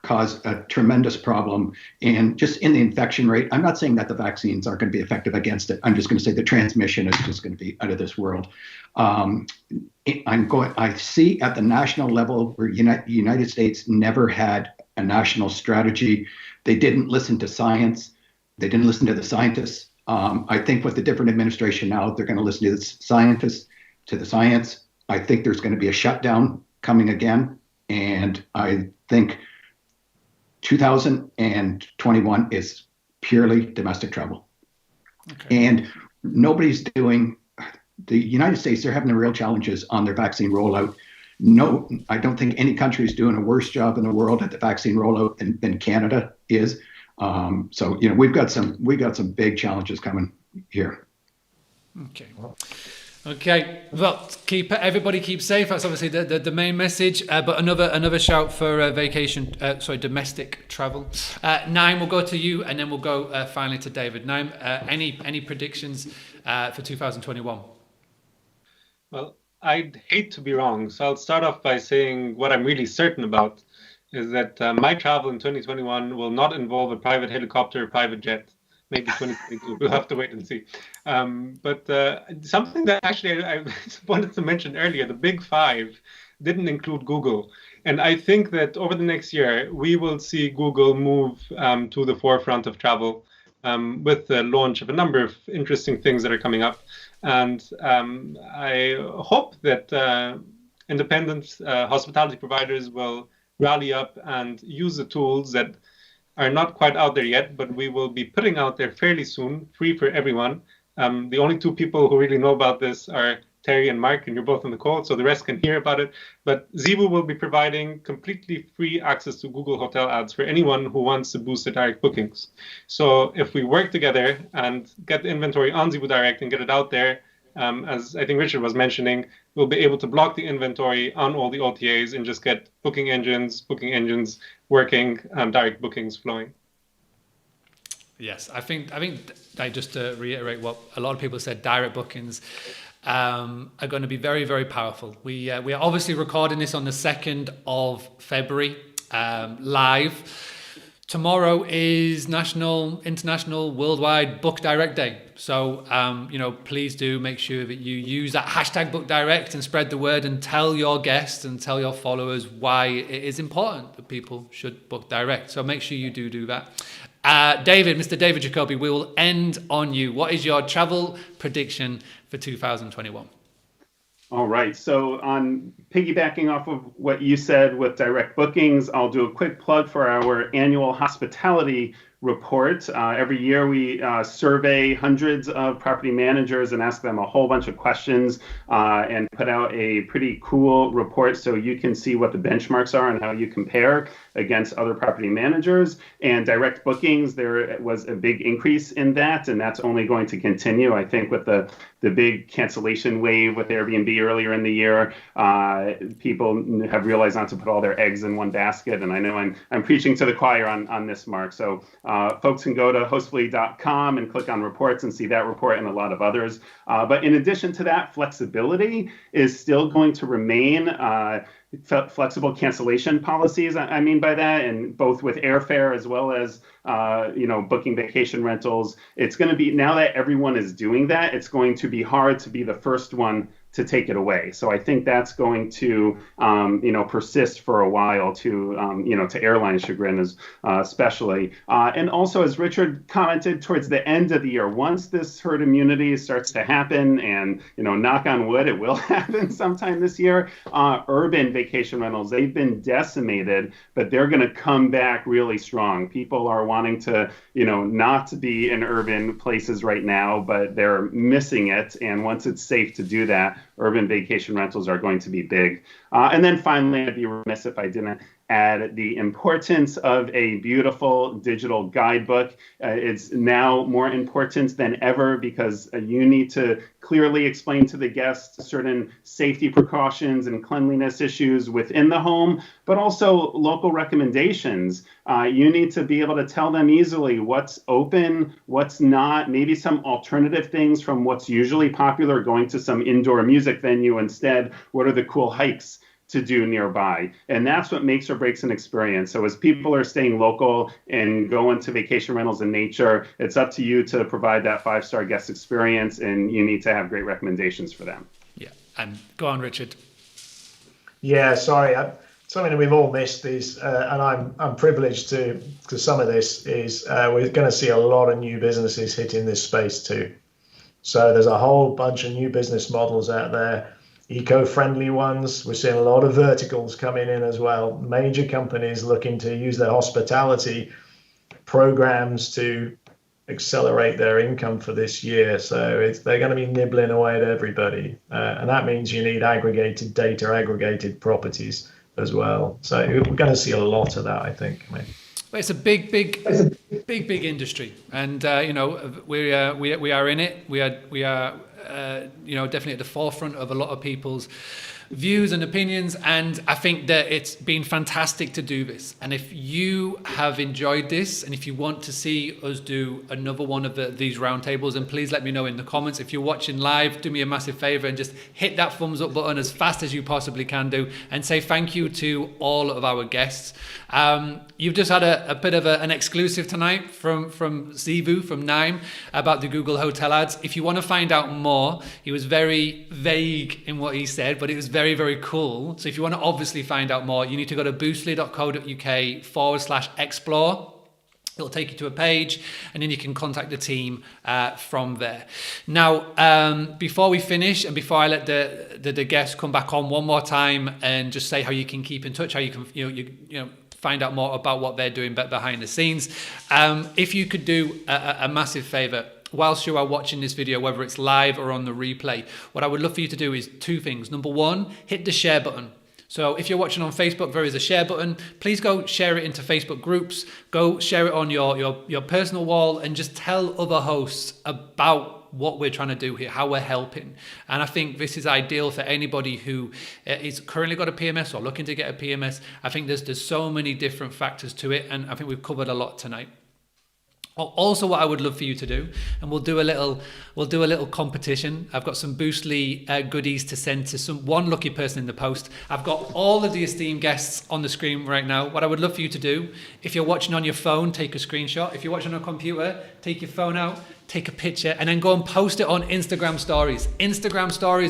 cause a tremendous problem, and just in the infection rate. I'm not saying that the vaccines aren't going to be effective against it. I'm just going to say the transmission is just going to be out of this world. I see at the national level where United States never had a national strategy. They didn't listen to science. They didn't listen to the scientists. I think with the different administration now, they're going to listen to the scientists, to the science. I think there's going to be a shutdown coming again. And I think 2021 is purely domestic travel. Okay. And nobody's doing, the United States, they're having real challenges on their vaccine rollout. No, I don't think any country is doing a worse job in the world at the vaccine rollout than Canada is. So we've got some big challenges coming here.
Okay. Well, everybody keep safe. That's obviously the main message. But another shout for domestic travel. Naim, we'll go to you, and then we'll go finally to David. Naim, any predictions for 2021?
Well, I'd hate to be wrong, so I'll start off by saying what I'm really certain about is that my travel in 2021 will not involve a private helicopter or private jet. Maybe 2022. We'll have to wait and see. But something that actually I wanted to mention earlier, the big five didn't include Google. And I think that over the next year, we will see Google move to the forefront of travel with the launch of a number of interesting things that are coming up. And I hope that independent hospitality providers will rally up and use the tools that are not quite out there yet, but we will be putting out there fairly soon, free for everyone. The only two people who really know about this are Terry and Mark, and you're both on the call, so the rest can hear about it. But Zeebo will be providing completely free access to Google Hotel Ads for anyone who wants to boost their direct bookings. So if we work together and get the inventory on Zeebo Direct and get it out there, as I think Richard was mentioning, we'll be able to block the inventory on all the OTAs and just get booking engines working, direct bookings flowing.
Yes, I think just to reiterate what a lot of people said, direct bookings are going to be very, very powerful. We are obviously recording this on the 2nd of February live. Tomorrow is International Worldwide Book Direct Day. So, please do make sure that you use that hashtag Book Direct and spread the word and tell your guests and tell your followers why it is important that people should book direct. So make sure you do that. Mr. David Jacoby, we will end on you. What is your travel prediction for 2021?
All right. So on piggybacking off of what you said with direct bookings, I'll do a quick plug for our annual hospitality report. Every year we survey hundreds of property managers and ask them a whole bunch of questions and put out a pretty cool report so you can see what the benchmarks are and how you compare against other property managers. And direct bookings, there was a big increase in that, and that's only going to continue. I think with the big cancellation wave with Airbnb earlier in the year, people have realized not to put all their eggs in one basket. And I know I'm preaching to the choir on this, Mark. So folks can go to hostfully.com and click on reports and see that report and a lot of others. But in addition to that, flexibility is still going to remain. Flexible cancellation policies, I mean by that, and both with airfare as well as booking vacation rentals. It's going to be, now that everyone is doing that, it's going to be hard to be the first one to take it away. So I think that's going to persist for a while to airline chagrin especially. And also, as Richard commented, towards the end of the year, once this herd immunity starts to happen, and knock on wood, it will happen sometime this year, urban vacation rentals, they've been decimated, but they're going to come back really strong. People are wanting to not be in urban places right now, but they're missing it. And once it's safe to do that, urban vacation rentals are going to be big. And then finally, I'd be remiss if I didn't add the importance of a beautiful digital guidebook. It's now more important than ever because you need to clearly explain to the guests certain safety precautions and cleanliness issues within the home, but also local recommendations. You need to be able to tell them easily what's open, what's not, maybe some alternative things from what's usually popular, going to some indoor music venue instead. What are the cool hikes to do nearby? And that's what makes or breaks an experience. So as people are staying local and going to vacation rentals in nature, it's up to you to provide that 5-star guest experience, and you need to have great recommendations for them.
Yeah, and go on, Richard.
Yeah, sorry. Something that we've all missed is, and I'm privileged to some of this, is we're going to see a lot of new businesses hitting this space too. So there's a whole bunch of new business models out there, eco-friendly ones. We're seeing a lot of verticals coming in as well. Major companies looking to use their hospitality programs to accelerate their income for this year. So they're going to be nibbling away at everybody. And that means you need aggregated data, aggregated properties as well. So we're going to see a lot of that, I think.
Well, it's a big industry, and we are in it. We are definitely at the forefront of a lot of people's views and opinions, and I think that it's been fantastic to do this. And if you have enjoyed this, and if you want to see us do another one of these roundtables, and please let me know in the comments. If you're watching live, do me a massive favor and just hit that thumbs up button as fast as you possibly can do, and say thank you to all of our guests. You've just had a bit of an exclusive tonight from Zeebo, from Nime, about the Google Hotel Ads. If you want to find out more, he was very vague in what he said, but it was very, very cool. So if you want to obviously find out more, you need to go to boostly.co.uk/explore. It'll take you to a page, and then you can contact the team from there. Now, before we finish, and before I let the guests come back on one more time and just say how you can keep in touch, how you can find out more about what they're doing behind the scenes, if you could do a massive favor whilst you are watching this video, whether it's live or on the replay, what I would love for you to do is two things. Number one, hit the share button. So if you're watching on Facebook, there is a share button. Please go share it into Facebook groups. Go share it on your personal wall and just tell other hosts about what we're trying to do here, how we're helping. And I think this is ideal for anybody who is currently got a PMS or looking to get a PMS. I think there's so many different factors to it, and I think we've covered a lot tonight. Also, what I would love for you to do, and we'll do a little competition. I've got some Boostly goodies to send to one lucky person in the post. I've got all of the esteemed guests on the screen right now. What I would love for you to do, if you're watching on your phone, take a screenshot. If you're watching on a computer, take your phone out, take a picture, and then go and post it on Instagram stories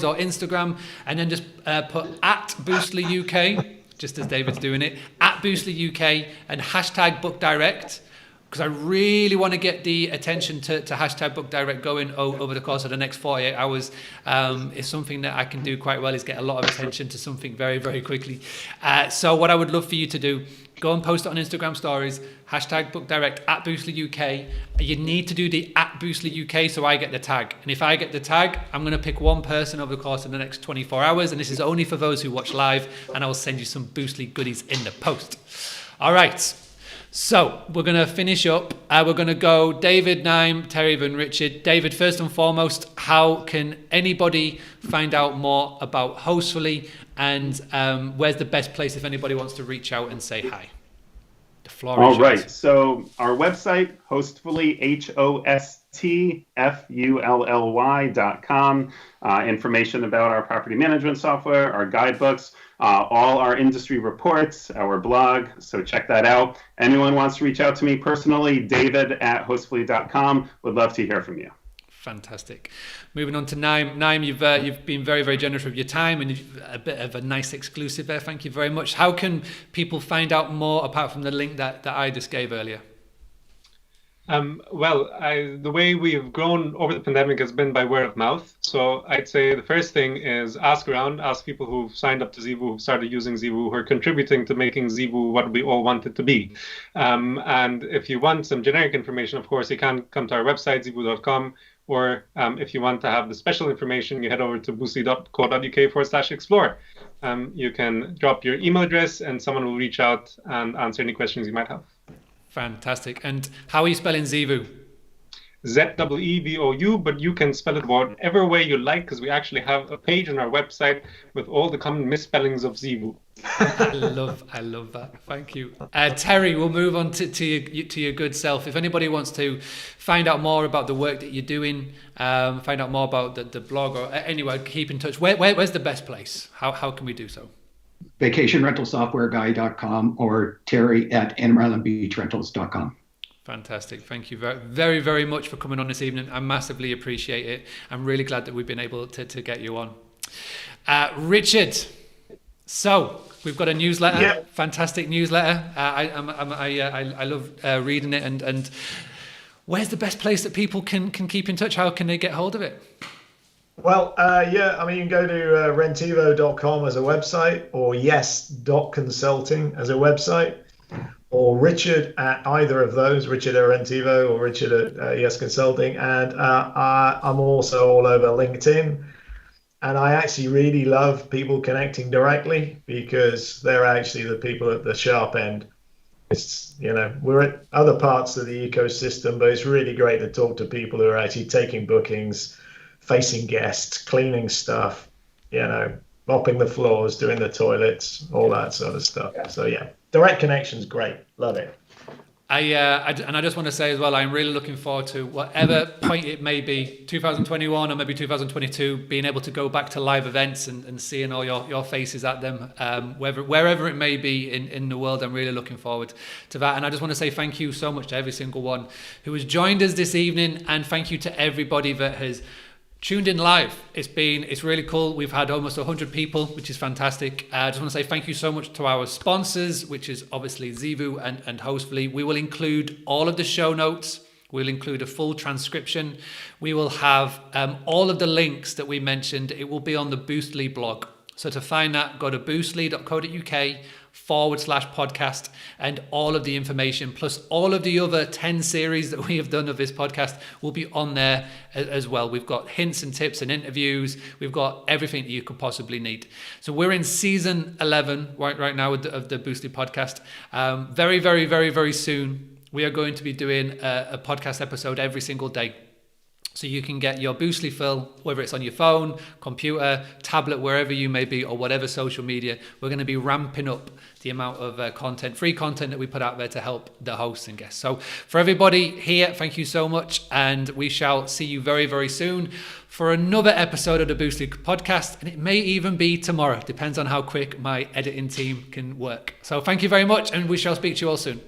or Instagram, and then just put @Boostly UK, just as David's doing it, @Boostly UK, and hashtag Book Direct. Because I really want to get the attention to hashtag Book Direct going over the course of the next 48 hours. It's something that I can do quite well, is get a lot of attention to something very, very quickly. So what I would love for you to do, go and post it on Instagram stories, hashtag Book Direct, @Boostly UK. You need to do the @Boostly UK so I get the tag. And if I get the tag, I'm going to pick one person over the course of the next 24 hours. And this is only for those who watch live. And I will send you some Boostly goodies in the post. All right. So we're going to finish up. We're going to go David, Naim, Terry, and Richard. David, first and foremost, how can anybody find out more about Hostfully, and where's the best place if anybody wants to reach out and say hi? The floor is yours.
All right. So our website, Hostfully, HOSTFULLY.com. Information about our property management software, our guidebooks, all our industry reports, our blog. So check that out. Anyone wants to reach out to me personally, david@hostfully.com. Would love to hear from you.
Fantastic. Moving on to Naim. Naim, you've been very, very generous with your time, and a bit of a nice exclusive there. Thank you very much. How can people find out more apart from the link that I just gave earlier?
The way we've grown over the pandemic has been by word of mouth. So I'd say the first thing is ask around, ask people who've signed up to Zeevoo, who've started using Zeevoo, who are contributing to making Zeevoo what we all want it to be. And if you want some generic information, of course, you can come to our website, zeevoo.com, or if you want to have the special information, you head over to boostly.co.uk/explore. You can drop your email address and someone will reach out and answer any questions you might have.
Fantastic. And how are you spelling Zeevoo?
ZEEVOU, but you can spell it whatever way you like, because we actually have a page on our website with all the common misspellings of Zeevoo.
I love that. Thank you. Terry, we'll move on to your good self. If anybody wants to find out more about the work that you're doing, find out more about the blog, or anyway, keep in touch. Where's the best place? How can we do so?
vacationrentalsoftwareguy.com or terry@animalislandbeachrentals.com.
Fantastic. Thank you very, very much for coming on this evening. I massively appreciate it. I'm really glad that we've been able to get you on. Richard, so we've got a newsletter.
Yeah.
Fantastic newsletter. I love reading it. And where's the best place that people can keep in touch? How can they get hold of it?
Well, you can go to rentivo.com as a website, or yes.consulting as a website, or Richard at either of those, Richard at Rentivo or Richard at Yes Consulting. And I'm also all over LinkedIn. And I actually really love people connecting directly, because they're actually the people at the sharp end. It's, we're at other parts of the ecosystem, but it's really great to talk to people who are actually taking bookings, facing guests, cleaning stuff, mopping the floors, doing the toilets, all that sort of stuff. So yeah, direct connection's great. Love it.
I just want to say as well, I'm really looking forward to whatever point it may be, 2021 or maybe 2022, being able to go back to live events and seeing all your faces at them, wherever it may be in the world. I'm really looking forward to that. And I just want to say thank you so much to every single one who has joined us this evening, and thank you to everybody that has tuned in live. It's really cool. We've had almost 100 people, which is fantastic. I just want to say thank you so much to our sponsors, which is obviously Zeevoo and Hostfully. We will include all of the show notes. We'll include a full transcription. We will have all of the links that we mentioned. It will be on the Boostly blog. So to find that, go to boostly.co.uk/podcast, and all of the information, plus all of the other 10 series that we have done of this podcast, will be on there as well. We've got hints and tips and interviews. We've got everything that you could possibly need. So we're in season 11 right now of the Boostly podcast. Very, very, very, very soon, we are going to be doing a podcast episode every single day. So you can get your Boostly fill, whether it's on your phone, computer, tablet, wherever you may be, or whatever social media. We're going to be ramping up the amount of free content that we put out there to help the hosts and guests. So for everybody here, thank you so much. And we shall see you very, very soon for another episode of the Boostly podcast. And it may even be tomorrow. Depends on how quick my editing team can work. So thank you very much, and we shall speak to you all soon.